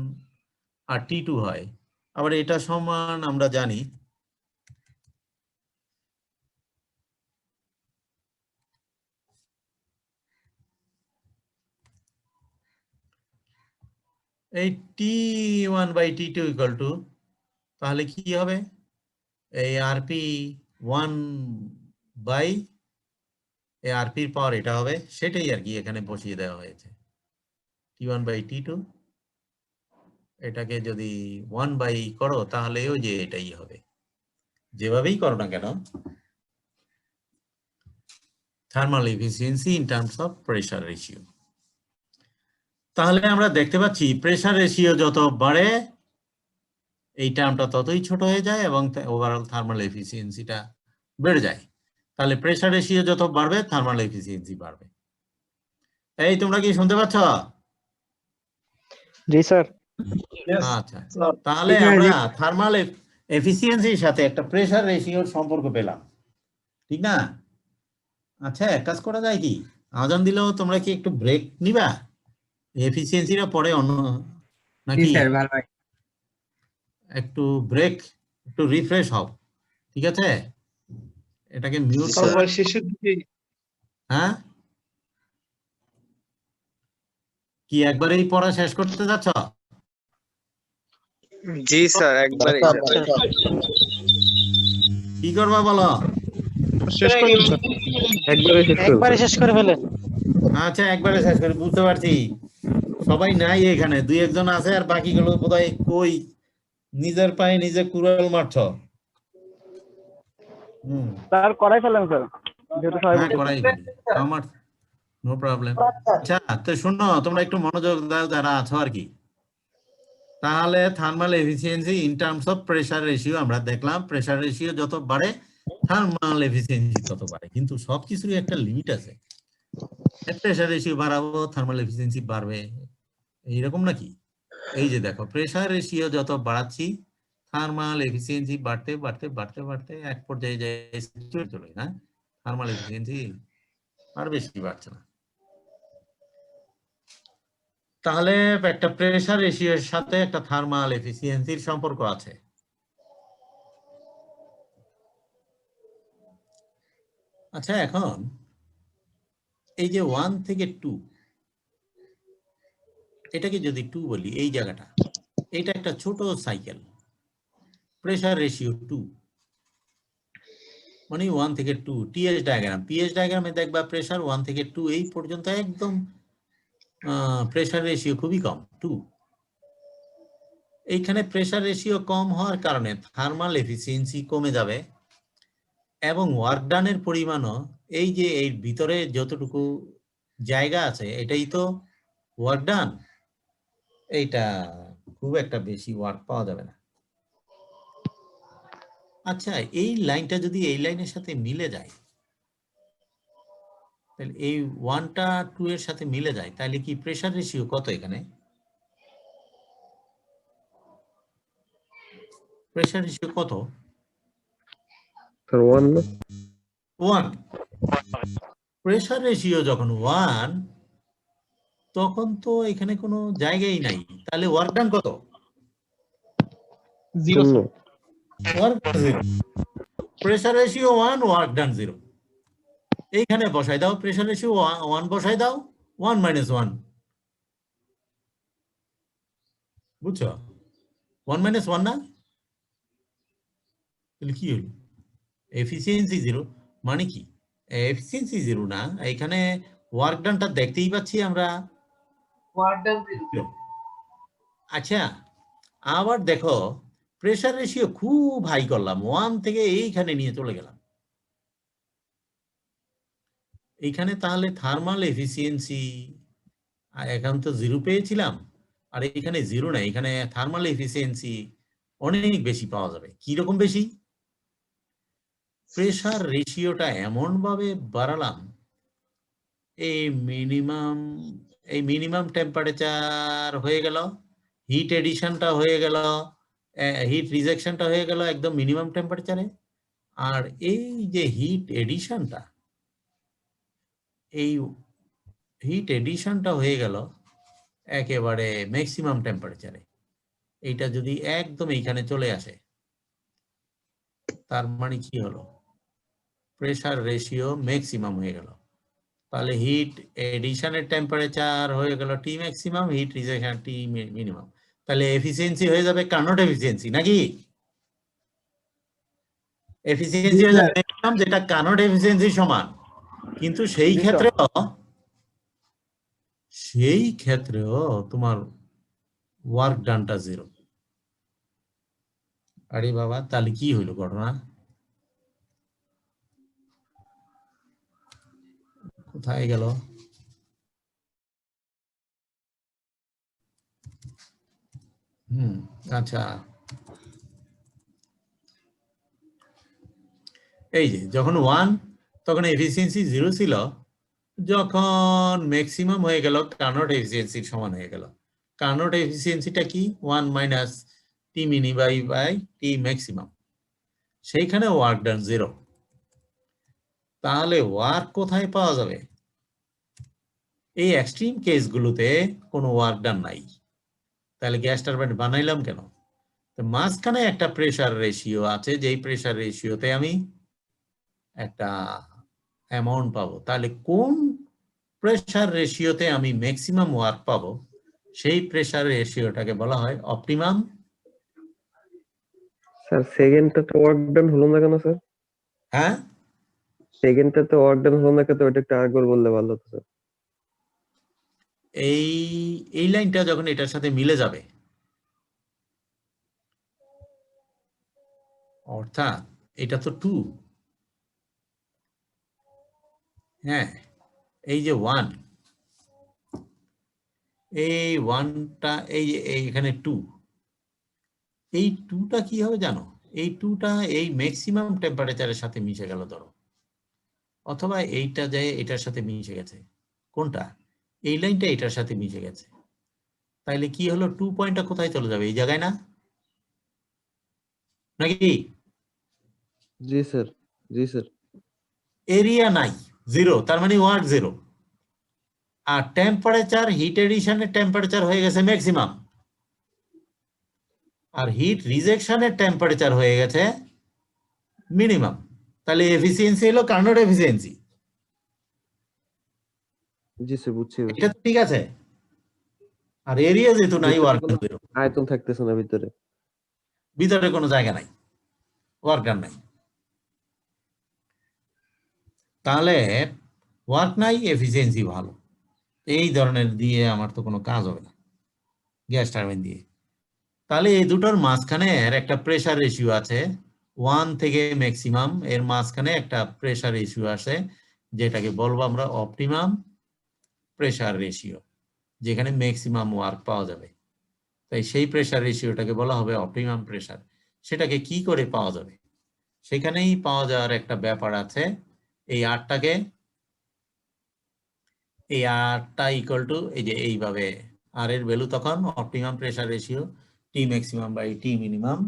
আর T2 হয়, আবার এটা সমান আমরা জানি এই T1 by T2 equal to, তাহলে কি হবে? এই RP1 বাই এই RPর পাওয়ার এটা হবে, সেটাই আর কি এখানে বসিয়ে দেওয়া হয়েছে। T1 বাই T2, এটাকে যদি 1 বাই করো তাহলে ওই যে এটাই হবে, যেভাবেই করো না কেন। Thermal efficiency in terms of pressure ratio. তাহলে আমরা দেখতে পাচ্ছি প্রেসার রেশিও যত বাড়ে এই টার্মটা ততই ছোট হয়ে যায় এবং ওভারঅল থার্মাল এফিসিয়েন্সিটা বেড়ে যায়। তাহলে প্রেসার রেশিও যত বাড়বে থার্মাল এফিসিয়েন্সি বাড়বে। এই তোমরা কি শুনতে পাচ্ছ? জি স্যার। আচ্ছা, তাহলে আমরা থার্মাল এফিসিয়েন্সির সাথে একটা প্রেসার রেশিওর সম্পর্ক পেলাম, ঠিক না? আচ্ছা এক কাজ করা যায় কি, আজান দিলেও তোমরা কি একটু ব্রেক নিবা? এফিসিয়েন্সিটা পরে অন্য জি নাকি? স্যার ভালো। একটু ব্রেক, একটু রিফ্রেশ হও, ঠিক আছে? এটাকে মিউট করো। সবার শেষের দিকে হ্যাঁ, কি একবারেই পড়া শেষ করতে যাচ্ছ? জি স্যার একবারে কি করবা বলো? শেষ করে দিন স্যার। একবারে শেষ করে ফেলেন। আচ্ছা একবারে শেষ করে, বুঝতে পারছি সবাই নাই এখানে, দুই একজন আছে আর বাকিগুলো বোধহয় কই নিজের পায়ে নিজে কুড়াল মারছ। স্যার করাই ফেলেন স্যার, যেহেতু সবাই হ্যাঁ করাই ফেলি, আমার নো প্রবলেম। আচ্ছা তো শোনো, তোমরা একটু মনোযোগ দাও যারা আছো আর কি। তাহলে thermal efficiency in terms of pressure ratio আমরা দেখলাম, প্রেসার রেশিও যত বাড়ে থার্মাল এফিসিয়েন্সি তত বাড়ে, কিন্তু সবকিছুরই একটা লিমিট আছে। প্রেসার রেশিও বাড়াবো থার্মাল এফিসিয়েন্সি বাড়বে, এইরকম নাকি? এই যে দেখো, প্রেসার রেশিও যত বাড়াচ্ছি থার্মাল এফিসিয়েন্সি বাড়তে বাড়তে বাড়তে বাড়তে এক পর্যায়ে যায় চলে, না? থার্মাল এফিসিয়েন্সি আর বেশি বাড়ছে না। তাহলে একটা প্রেসার রেশিওর সাথে একটা থার্মাল এফিসিয়েন্সির সম্পর্ক আছে। আচ্ছা এখন এই যে 1 থেকে 2, এটাকে যদি 2 বলি, এই জায়গাটা, এটা একটা ছোট সাইকেল, প্রেসার রেশিও 2, মানে 1 থেকে 2, টিএস ডায়াগ্রাম, পিএস ডায়াগ্রামে দেখবা প্রেসার 1 থেকে 2 এই পর্যন্ত একদম প্রেসার রেশিও খুবই কম, 2। এইখানে প্রেসার রেশিও কম হওয়ার কারণে থার্মাল এফিসিয়েন্সি কমে যাবে এবং ওয়ার্ক ডানের পরিমাণও, এই যে এর ভিতরে যতটুকু জায়গা আছে এটাই তো ওয়ার্ক ডান, এইটা খুব একটা বেশি ওয়ার্ক পাওয়া যাবে না। আচ্ছা, এই লাইনটা যদি এই লাইনের সাথে মিলে যায়, তাহলে এই 1টা 2 এর সাথে মিলে যায়, তাহলে কি প্রেসার রেশিও কত এখানে? প্রেসার রেশিও কত? 1। প্রেসার রেশিও যখন 1, তখন তো এখানে কোনো জায়গাই নাই, তাহলে ওয়ার্ক ডান কত? 0 sir. Work done 0। Pressure ratio 1, work done 0। এইখানে বসাই দাও, প্রেসার রেশিও 1 বসাই দাও, 1 - 1, বুঝছো? 1 - 1 না? তাহলে কি হলো? এফিসিয়েন্সি 0 মানে কি? এফিসিয়েন্সি 0 না, এখানে ওয়ার্ক ডানটা দেখতেই পাচ্ছি আমরা ওয়ার্ক ডান 0। আচ্ছা, আবার দেখো প্রেসার রেশিও খুব হাই করলাম, 1 থেকে এইখানে নিয়ে চলে গেলাম। এইখানে তাহলে থার্মাল এফিসিয়েন্সি এখন তো 0 পেয়েছিলাম, আর এখানে 0 না, এখানে থার্মাল এফিসিয়েন্সি অনেক বেশি পাওয়া যাবে। কি রকম বেশি? প্রেসার রেশিওটা এমন ভাবে বাড়ালাম, এই মিনিমাম টেম্পারেচার হয়ে গেল, হিট এডিশনটা হয়ে গেল, হিট রিজেকশনটা হয়ে গেল একদম মিনিমাম টেম্পারেচারে, আর এই যে হিট এডিশনটা, এই হিট এডিশনটা হয়ে গেল একেবারে ম্যাক্সিমাম টেম্পারেচারে। এইটা যদি একদম এইখানে চলে আসে, তার মানে কি হলো? প্রেসার রেশিও ম্যাক্সিমাম হয়ে গেল। তাহলে হিট এডিশনের টেম্পারেচার হয়ে গেল টি ম্যাক্সিমাম, হিট রিজেকশন টি মিনিমাম। তাহলে এফিসিয়েন্সি হয়ে যাবে কার্নোট এফিসিয়েন্সি, নাকি? এফিসিয়েন্সি হয়ে যাবে ম্যাক্সিমাম, যেটা কার্নোট এফিসিয়েন্সি সমান। কিন্তু সেই ক্ষেত্রেও তোমার ওয়ার্ক ডানটা 0। আরে বাবা, তাহলে কি হইলো ঘটনা? কোথায় গেল? আচ্ছা, এই যে যখন 1 তখন এফিসিয়েন্সি 0 ছিল, যখন ম্যাক্সিমাম হয়ে গেল কার্নোট এফিসিয়েন্সির সমান হয়ে গেল। কার্নোট এফিসিয়েন্সিটা কি? 1 - টি মিনি বাই টি ম্যাক্সিমাম। সেইখানে ওয়ার্ক ডান 0। তাহলে ওয়ার্ক কোথায় পাওয়া যাবে? এই এক্সট্রিম কেসগুলোতে কোনো ওয়ার্ক ডান নাই, তাহলে গ্যাস টারবাইন বানাইলাম কেন? তো মাঝখানে একটা প্রেসার রেশিও আছে, যেই প্রেসার রেশিওতে আমি একটা অ্যামাউন্ট পাবো। তাহলে কোন প্রেসার রেশিওতে আমি ম্যাক্সিমাম ওয়ার্ক পাবো, সেই প্রেসার রেশিওটাকে বলা হয় অপটিমাম। স্যার সেকেন্ডটাতে ওয়ার্ক ডান হলো না কেন স্যার? হ্যাঁ, সেকেন্ডটাতে ওয়ার্ক ডান হলো না কেন? ওটা একটু আরেকবার বললে ভালো হতো স্যার। এই লাইনটা যখন এটার সাথে মিলে যাবে, অর্থাৎ এটা তো 2, হ্যাঁ, এই যে 1, এই 1টা, এই যে এখানে 2, এই 2টা কি হবে জানো? এই 2টা এই ম্যাক্সিমাম টেম্পারেচারের সাথে মিশে গেল ধরো, অথবা এইটা যায় এটার সাথে মিশে গেছে। কোনটা? এই লাইনটা এটার সাথে মিশে গেছে। তাইলে কি হলো? 2 পয়েন্টটা কোথায় চলে যাবে? এই জায়গায় না, নাকি? জি স্যার, জি স্যার। এরিয়া নাই, 0, তার মানে ওয়ার্ক 0। আর টেম্পারেচার, হিট এডিশনের টেম্পারেচার হয়ে গেছে ম্যাক্সিমাম, আর হিট রিজেকশনের টেম্পারেচার হয়ে গেছে মিনিমাম। তাহলে এফিসিয়েন্সি হলো কার্নোট এফিসিয়েন্সি। জি স্যার, বুঝছি। এটা ঠিক আছে? আর এরিয়া যেহেতু নাই ভিতরে ওয়ার্ক কোনো আয়তন থাকতেছে না ভিতরে। ভিতরে কোনো জায়গা নাই, ওয়ার্ক ডান নাই, তাহলে ওয়ার্ক নাই, এফিসিয়েন্সি ভালো। এই ধরনের দিয়ে আমার তো কোনো কাজ হবে না গ্যাস টারবাইন দিয়ে। তাহলে এই দুটোর মাঝখানে একটা প্রেসার রেশিও আছে 1 থেকে ম্যাক্সিমাম, এর মাঝখানে একটা প্রেসার রেশিও আছে যেটাকে বলবো আমরা অপটিমাম প্রেসার রেশিও, যেখানে ম্যাক্সিমাম ওয়ার্ক পাওয়া যাবে। তাই সেই প্রেসার রেশিওটাকে বলা হবে অপটিমাম প্রেসার। সেটাকে কি করে পাওয়া যাবে? সেখানেই পাওয়া যাওয়ার একটা ব্যাপার আছে। এই আরটাকে, এই আরটা ইকুয়াল টু এই যে এইভাবে, আর এর ভ্যালু তখন optimum pressure ratio T maximum by T minimum,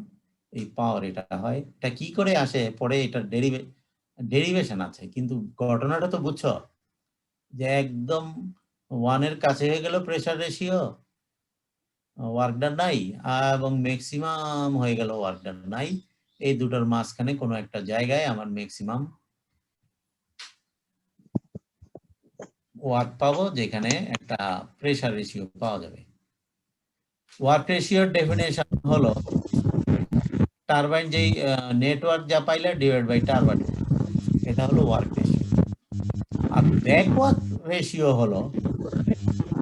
এই পাওয়ার এটা হয়। এটা কি করে আসে পরে, এটা ডেরিভেশন আছে, কিন্তু ঘটনাটা তো বুঝছো যে একদম 1 এর কাছে হয়ে গেল প্রেসার রেশিও, ওয়ার্ক ডান নাই, এবং ম্যাক্সিমাম হয়ে গেল ওয়ার্ক ডান নাই। এই দুটোর মাঝখানে কোনো একটা জায়গায় আমার ম্যাক্সিমাম ওয়ার্ক পাবো, যেখানে একটা প্রেসার রেশিও পাওয়া যাবে। ওয়ার্ক রেশিওর ডেফিনেশন হলো টারবাইন যেই নেটওয়ার্ক যা পাইলে ডিভাইড বাই টারবাইন, এটা হলো ওয়ার্ক রেশিও। আর ব্যাক ওয়ার্ক রেশিও হলো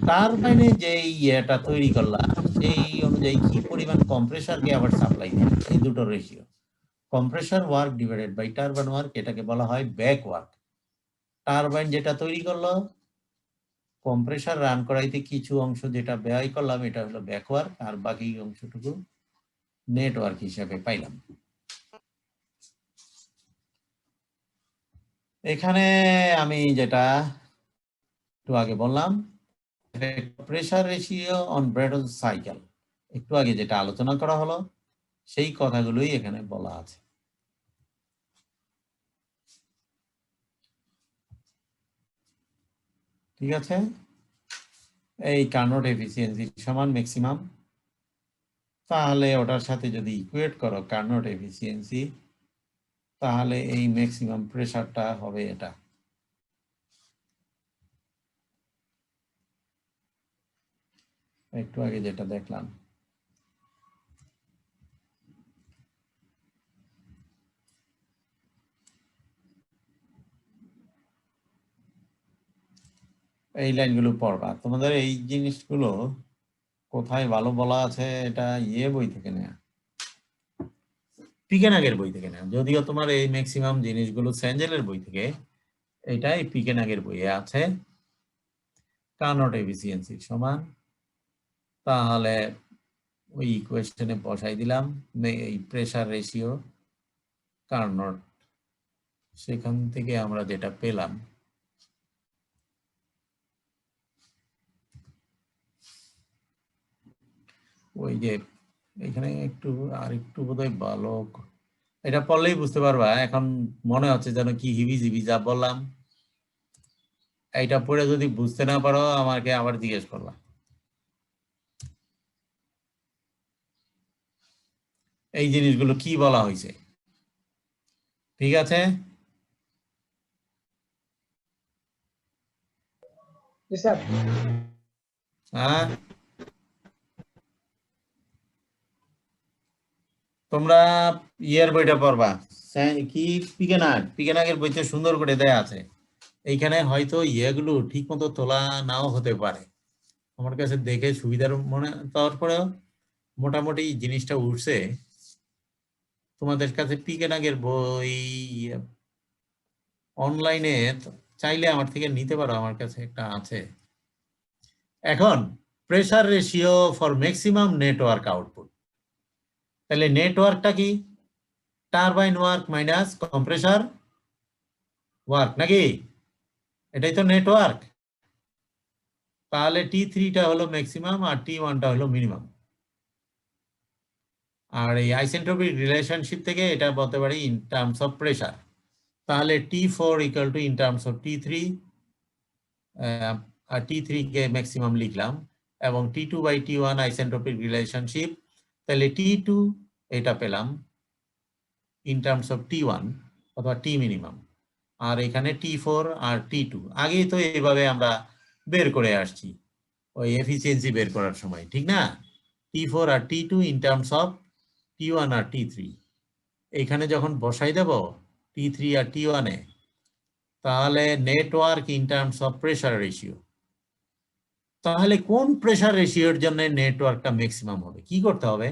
টারবাইনে যেই ইয়েটা তৈরি করলাম সেই অনুযায়ী কি পরিমাণ কম্প্রেসারকে আবার সাপ্লাই দিলাম, এই দুটো ratio. Compressor work divided by turbine work, এটাকে বলা হয় ব্যাক ওয়ার্ক। টারবাইন যেটা তৈরি করলো, কম্প্রেসার রান করাইতে কিছু অংশ যেটা ব্যয় করলাম, এটা হলো ব্যাক ওয়ার্ক, আর বাকি অংশটুকু নেটওয়ার্ক হিসেবে পাইলাম। এখানে আমি যেটা একটু আগে বললাম, প্রেসার রেশিও অন ব্রেটল সাইকেল, একটু আগে যেটা আলোচনা করা হলো সেই কথাগুলোই এখানে বলা আছে। ঠিক আছে, এই কার্নোট এফিসিয়েন্সি সমান ম্যাক্সিমাম, তাহলে ওটার সাথে যদি ইকুয়েট করো কার্নোট এফিসিয়েন্সি, তাহলে এই ম্যাক্সিমাম প্রেসারটা হবে এটা। একটু আগে যেটা দেখলাম, এই লাইনগুলো পড়বা। তোমাদের এই জিনিসগুলো কোথায় ভালো বলা আছে, এটা বই থেকে নেয়া, পিকেনাগের বই থেকে নেয়া। যদিও তোমার এই ম্যাক্সিমাম জিনিসগুলো সেঞ্জেলের বই থেকে, এটাই পিকেনাগের বইয়ে আছে। কার্নোট এফিসিয়েন্সি সমান, তাহলে ওই ইকুয়েশনে বসাই দিলাম এই প্রেসার রেশিও কার্নোট, সেখান থেকে আমরা যেটা পেলাম, ওই যে এখানে একটু আর একটু বোধহয় ভালো, এটা পড়লেই বুঝতে পারবা। এখন মনে হচ্ছে যেন কি হিবিজিবি যা বললাম, এইটা পড়ে যদি বুঝতে না পারো আমাকে আবার জিজ্ঞেস করবা। এই জিনিসগুলো কি বলা হয়েছে, ঠিক আছে? হ্যাঁ, তোমরা ইয়ের বইটা পড়বা, কি পিকেনাগের বইতে সুন্দর করে দেয়া আছে। এইখানে হয়তো ইয়েগুলো ঠিক মতো তোলা নাও হতে পারে, আমার কাছে দেখে সুবিধার মনে, তারপরেও মোটামুটি জিনিসটা উঠছে। তোমাদের কাছে পিকেনাগের বই অনলাইনে চাইলে আমার থেকে নিতে পারো, আমার কাছে একটা আছে। এখন pressure ratio for maximum network output, তাহলে নেটওয়ার্কটা কি? Turbine work minus compressor work, নাকি? এটাই তো নেটওয়ার্ক। তাহলে T3টা হলো ম্যাক্সিমাম আর T1টা হলো মিনিমাম। আর এই আইসেন্ট্রপিক রিলেশনশিপ থেকে এটা বলতে পারি ইন টার্মস অফ প্রেসার। তাহলে T4 equal to in terms of T3, আর T3 কে ম্যাক্সিমাম লিখলাম, এবং T2 by T1 isentropic relationship, তাহলে T2 এটা পেলাম ইন টার্মস অফ T1 অথবা T মিনিমাম, আর এখানে T4 আর T2 আগেই তো এইভাবে আমরা বের করে আসছি। ওই এফিসিয়েন্সি বের করার সময়, ঠিক না? T4 আর T2 in terms of T1 আর T3। এইখানে যখন বসাই দেব T3 আর T1 এ, তাহলে network in terms of pressure ratio, তাহলে কোন প্রেসার রেশিওর জন্য নেটওয়ার্কটা ম্যাক্সিমাম হবে? কি করতে হবে?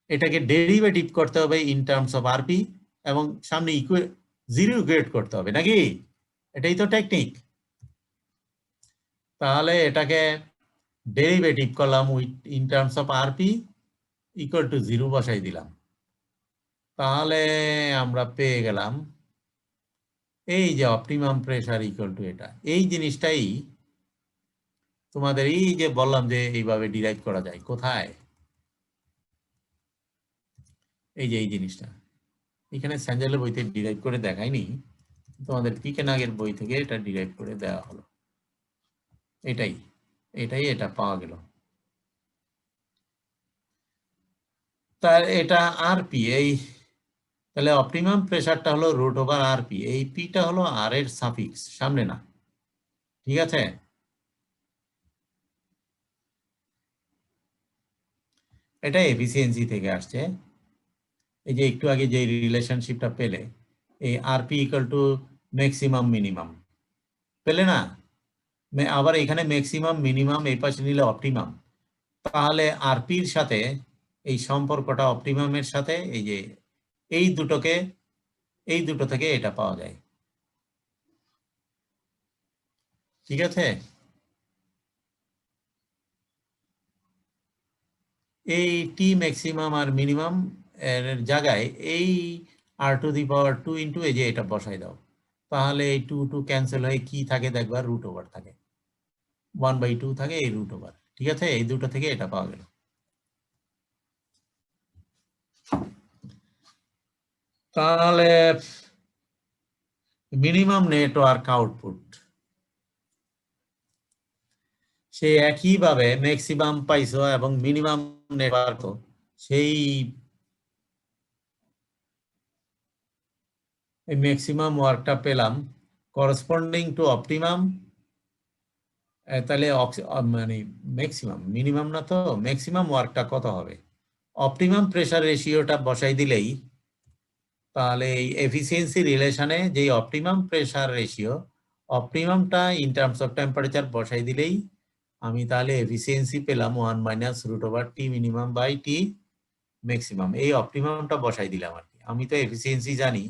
এটাকে ডেরিভেটিভ করতে হবে ইন টার্মস অফ আরপি এবং সামনে জিরো ইকুয়েট করতে হবে, নাকি? এটাই তো টেকনিক। তাহলে এটাকে ডেরিভেটিভ করলাম with in terms of RP equal to 0 বসাই দিলাম। তাহলে আমরা পেয়ে গেলাম এই যে অপটিমাম প্রেসার ইকুয়াল টু এটা। এই জিনিসটাই তোমাদের এই যে বললাম যে এইভাবে ডিরাইভ করা যায়। কোথায়? এই যে এই জিনিসটা এখানে স্যাঞ্জেলের বইতে ডিরাইভ করে দেখায়নি, তোমাদের পিকেনাগের বই থেকে এটা ডিরাইভ করে দেওয়া হলো। এটাই এটা পাওয়া গেল। তার এটা আরপি, এই তাহলে অপটিমাম প্রেসারটা হলো রুট ওভার আরপি, এই পিটা হলো আর এর সাফিক্স, সামনে না, ঠিক আছে? এটা এফিসিয়েন্সি থেকে আসছে। এই যে একটু আগে যে রিলেশনশিপটা পেলে, এই RP equal to maximum minimum পেলে না? আবার এখানে ম্যাক্সিমাম মিনিমাম এই পাশে নিলে অপটিমাম, তাহলে আরপির সাথে এই সম্পর্কটা অপটিমামের সাথে এই যে এই দুটো থেকে এটা পাওয়া যায়, ঠিক আছে? এই টি ম্যাক্সিমাম আর মিনিমাম এর জায়গায় এই r⁴ ইন্টু এই যে এটা বসাই দাও, তাহলে এই 2 ক্যান্সেল হয়ে কি থাকে দেখবা? রুট ওভার থাকে, 1/2 থাকে এই রুট ওভার, ঠিক আছে? এই দুটো থেকে এটা পাওয়া গেল। তাহলে মিনিমাম নেটওয়ার্ক আউটপুট সে একইভাবে ম্যাক্সিমাম পাইছো এবং মিনিমাম নেটওয়ার্ক সেই ম্যাক্সিমাম ওয়ার্কটা পেলাম করসপন্ডিং টু অপটিমাম। তাহলে মানে ম্যাক্সিমাম, মিনিমাম না তো, ম্যাক্সিমাম ওয়ার্কটা কত হবে? অপটিমাম প্রেসার রেশিওটা বসাই দিলেই তাহলে এই এফিসিয়েন্সি রিলেশনে যে অপটিমাম প্রেসার রেশিও, অপটিমামটা ইন টার্মস অফ টেম্পারেচার বসাই দিলেই আমি তাহলে এফিসিয়েন্সি পেলাম 1 minus root over T minimum by T maximum. এই অপটিমামটা বসাই দিলাম আর কি। আমি তো এফিসিয়েন্সি জানি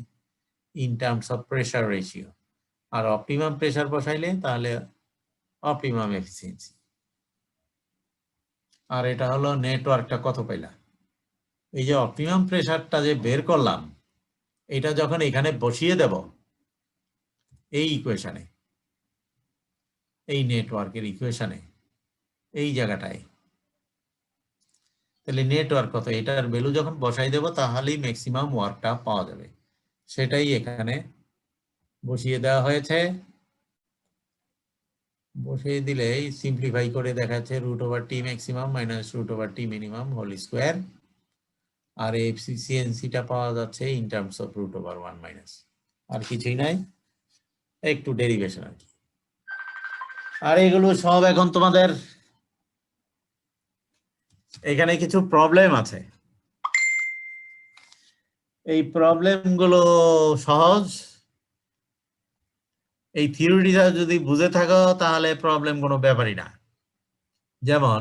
in terms of pressure ratio, আর অপটিমাম প্রেসার বসাইলে তাহলে অপটিমাম এফিসিয়েন্সি। আর এটা হলো নেটওয়ার্কটা কত পাইলাম? এই যে অপটিমাম প্রেসারটা যে বের করলাম, এটা যখন এখানে বসিয়ে দেব এই ইকুয়েশনে, এই নেটওয়ার্কের ইকুয়েশনে এই জায়গাটায়, তাহলে নেটওয়ার্ক কত? এটার ভ্যালু যখন বসাই দেব তাহলেই ম্যাক্সিমাম ওয়ার্কটা পাওয়া যাবে। সেটাই এখানে বসিয়ে দেওয়া হয়েছে। বসিয়ে দিলেই সিম্পলিফাই করে দেখাচ্ছে root over T maximum minus root over T minimum whole square, আর এফিসিয়েন্সিটা পাওয়া যাচ্ছে in terms of root over 1 minus, আর কিছুই নাই, একটু ডেরিভেশন আর কি। আর এগুলো সব এখন তোমাদের এখানে কিছু প্রবলেম আছে। এই প্রবলেমগুলো সহজ, এই থিওরিটা যদি বুঝে থাকো তাহলে প্রবলেম কোনো ব্যাপারই না। যেমন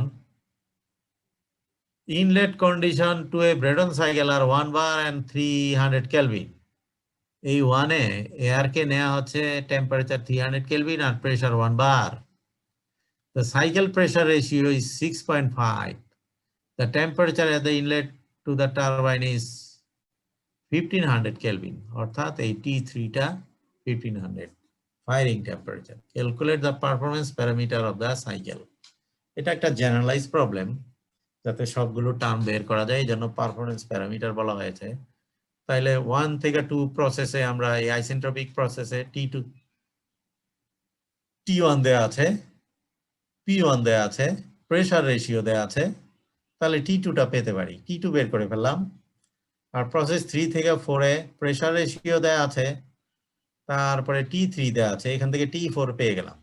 inlet condition to a Brayton cycle আর 1 বার এন্ড 300 কেলভিন। এই 1 এ এয়ার কে নেওয়া হচ্ছে টেম্পারেচার 300 কেলভিন আর pressure 1 bar. The cycle pressure ratio is 6.5. The temperature at the inlet to the turbine is 1500 Kelvin. অর্থাৎ এই T3 টা 1500 firing temperature. Calculate the performance parameter of the cycle. এটা একটা জেনারেলাইজ প্রবলেম, যাতে সবগুলো term বের করা যায়, এই জন্য পারফরমেন্স প্যারামিটার বলা হয়েছে। তাইলে 1 থেকে 2 প্রসেসে আমরা এই আইসেন্ট্রপিক প্রসেসে T1 দেয়া আছে, P1 দেয়া আছে, প্রেসার রেশিও দেয়া আছে, তাহলে T2টা পেতে পারি। T2 বের করে ফেললাম। আর প্রসেস 3 থেকে 4 এ প্রেসার রেশিও দেয়া আছে, তারপরে T3 দেয়া আছে, এখান থেকে T4 পেয়ে গেলাম।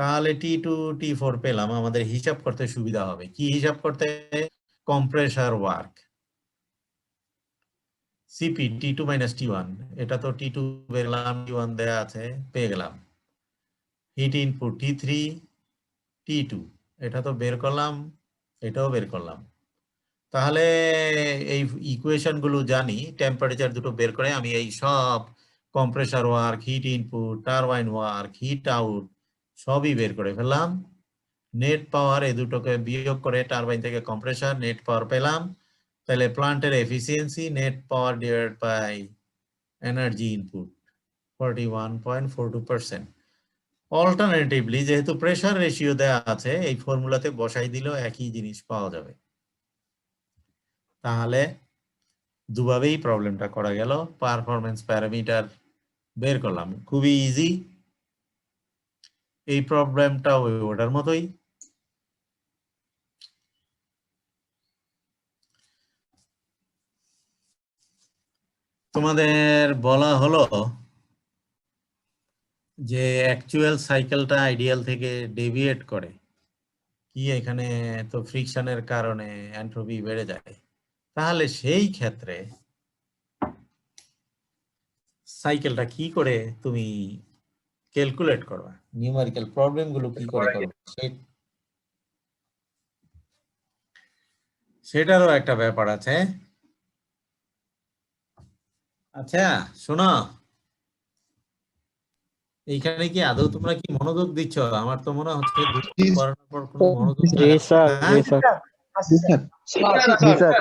তাহলে T2 T4 পেলাম, আমাদের হিসাব করতে সুবিধা হবে। কি হিসাব করতে? Compressor work CP T2 - T1, এটা তো T2 বেরলাম, T1 দেয়া আছে, পেয়ে গেলাম। হিট ইনপুট T3 T2, এটা তো বের করলাম, এটাও বের করলাম। তাহলে এই ইকুয়েশন গুলো জানি, টেম্পারেচার দুটো বের করে আমি এই সব compressor work, heat input, turbine work, heat out সবই বের করে ফেললাম। নেট পাওয়ার এই দুটোকে বিয়োগ করে টারবাইন থেকে কম্প্রেসার নেট পাওয়ার পেলাম। তাহলে প্লান্টের efficiency net power divided by energy input 41.42%। Alternatively যেহেতু প্রেসার রেশিও দেওয়া আছে, এই ফর্মুলাতে বসাই দিলেও একই জিনিস পাওয়া যাবে। তাহলে দুভাবেই প্রবলেমটা করা গেল। পারফরম্যান্স প্যারামিটার বের করলাম, খুবই ইজি। এই প্রবলেমটা ওটার মতোই। তোমাদের বলা হলো যে অ্যাকচুয়াল সাইকেলটা আইডিয়াল থেকে ডেভিয়েট করে। কি এখানে তো ফ্রিকশনের কারণে এন্ট্রপি বেড়ে যায়। তাহলে সেই ক্ষেত্রে সাইকেলটা কি করে তুমি ক্যালকুলেট করবা, নিউমেরিক্যাল প্রবলেম গুলো কি করে করবে, সেটারও একটা ব্যাপার আছে। আচ্ছা শোনো, এইখানে কি আদৌ তোমরা কি মনোযোগ দিচ্ছ? আমার তো মনে হচ্ছে পড়ানোর পর কোনো মনোযোগ জি স্যার, হ্যাঁ? জি স্যার, জি স্যার।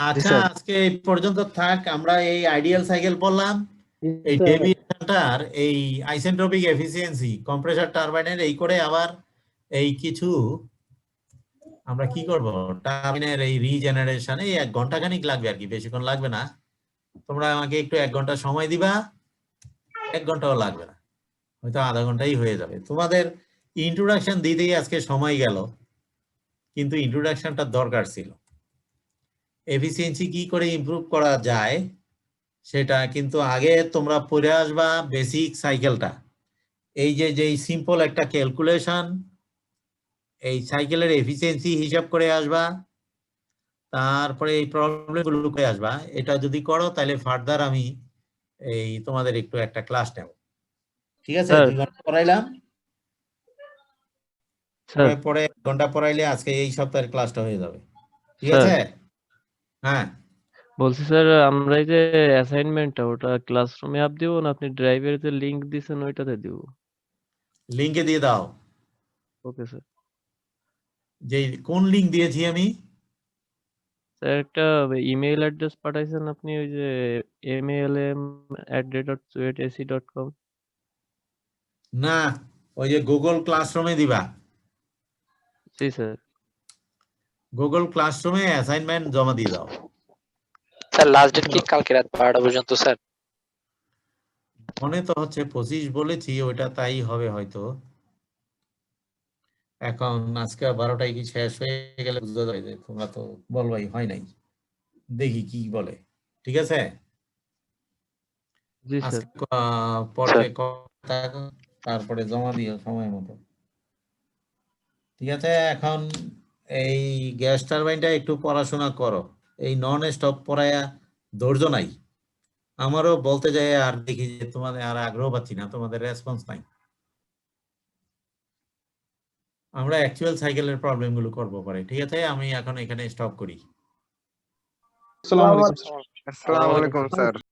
আচ্ছা আজকে এই পর্যন্ত থাক। আমরা এই আইডিয়াল সাইকেল পড়লাম, এই ডেভিয়েশনটার এই আইসেন্ট্রপিক এফিসিয়েন্সি কম্প্রেসার টারবাইনের এই করে আবার এই কিছু আমরা কি করব, টারবাইনের এই রিজেনারেশন এই 1 ঘন্টা খানিক লাগবে আর কি, বেশিক্ষণ লাগবে না। তোমরা আমাকে একটু 1 ঘন্টা সময় দিবা, 1 ঘন্টাও লাগবে না, হয়তো আধা ঘন্টাই হয়ে যাবে। তোমাদের ইন্ট্রোডাকশন দিতেই আজকে সময় গেল, কিন্তু ইন্ট্রোডাকশনটা দরকার ছিল। এফিসিয়েন্সি কি করে ইমপ্রুভ করা যায় সেটা কিন্তু আগে তোমরা পড়ে আসবা বেসিক সাইকেলটা। এই যে সিম্পল একটা ক্যালকুলেশন, এই সাইকেলের এফিসিয়েন্সি হিসাব করে আসবা, তারপরে এই প্রবলেমগুলো করে আসবা। এটা যদি করো তাহলে ফার্দার আমি এই তোমাদের একটু একটা ক্লাস নেব, ঠিক আছে? 2 ঘন্টা পড়াইলাম, পরে 1 ঘন্টা পড়াইলে আজকে এই সপ্তাহের ক্লাসটা হয়ে যাবে, ঠিক আছে? হ্যাঁ বলছি স্যার, আমরা এই যে অ্যাসাইনমেন্টটা ওটা ক্লাসরুমে আপ দিব না আপনি ড্রাইভের যে লিংক দিছেন ওইটাতে দিব? লিংকে দিয়ে দাও। Okay sir. যে কোন লিংক দিয়েছি আমি? স্যার একটা ইমেইল অ্যাড্রেস পাঠাইছেন আপনি, ওই যে malm@suetac.com। না, ওই যে গুগল ক্লাসরুমে দিবা। জি স্যার। গুগল ক্লাসরুমে অ্যাসাইনমেন্ট জমা দিয়ে দাও। স্যার লাস্ট ডেট কি কালকে রাত 12টা পর্যন্ত স্যার? মনে তো হচ্ছে 25 বলেছি, ওইটা তাই হবে হয়তো। এখন আজকে 12টায় কি শেষ হয়ে গেলে বুঝতে যাবে যে তোমরা তো বলবাই হয় নাই, দেখি কি বলে, ঠিক আছে? জি স্যার। আজকে পরে তারপরে জমা দিও সময় মতো, ঠিক আছে? এখন এই গ্যাস টারবাইনটা একটু পড়াশোনা করো, এই নন স্টপ পড়ায়া ধৈর্য নাই। আমারও বলতে যাই আর দেখি যে তোমাদের আর আগ্রহ পাচ্ছি না, তোমাদের রেসপন্স নাই। আমরা অ্যাকচুয়াল সাইকেলের প্রবলেম গুলো করবো পরে, ঠিক আছে? আমি এখন এখানে স্টপ করি। আসসালামু আলাইকুম আসসালামু আলাইকুম স্যার।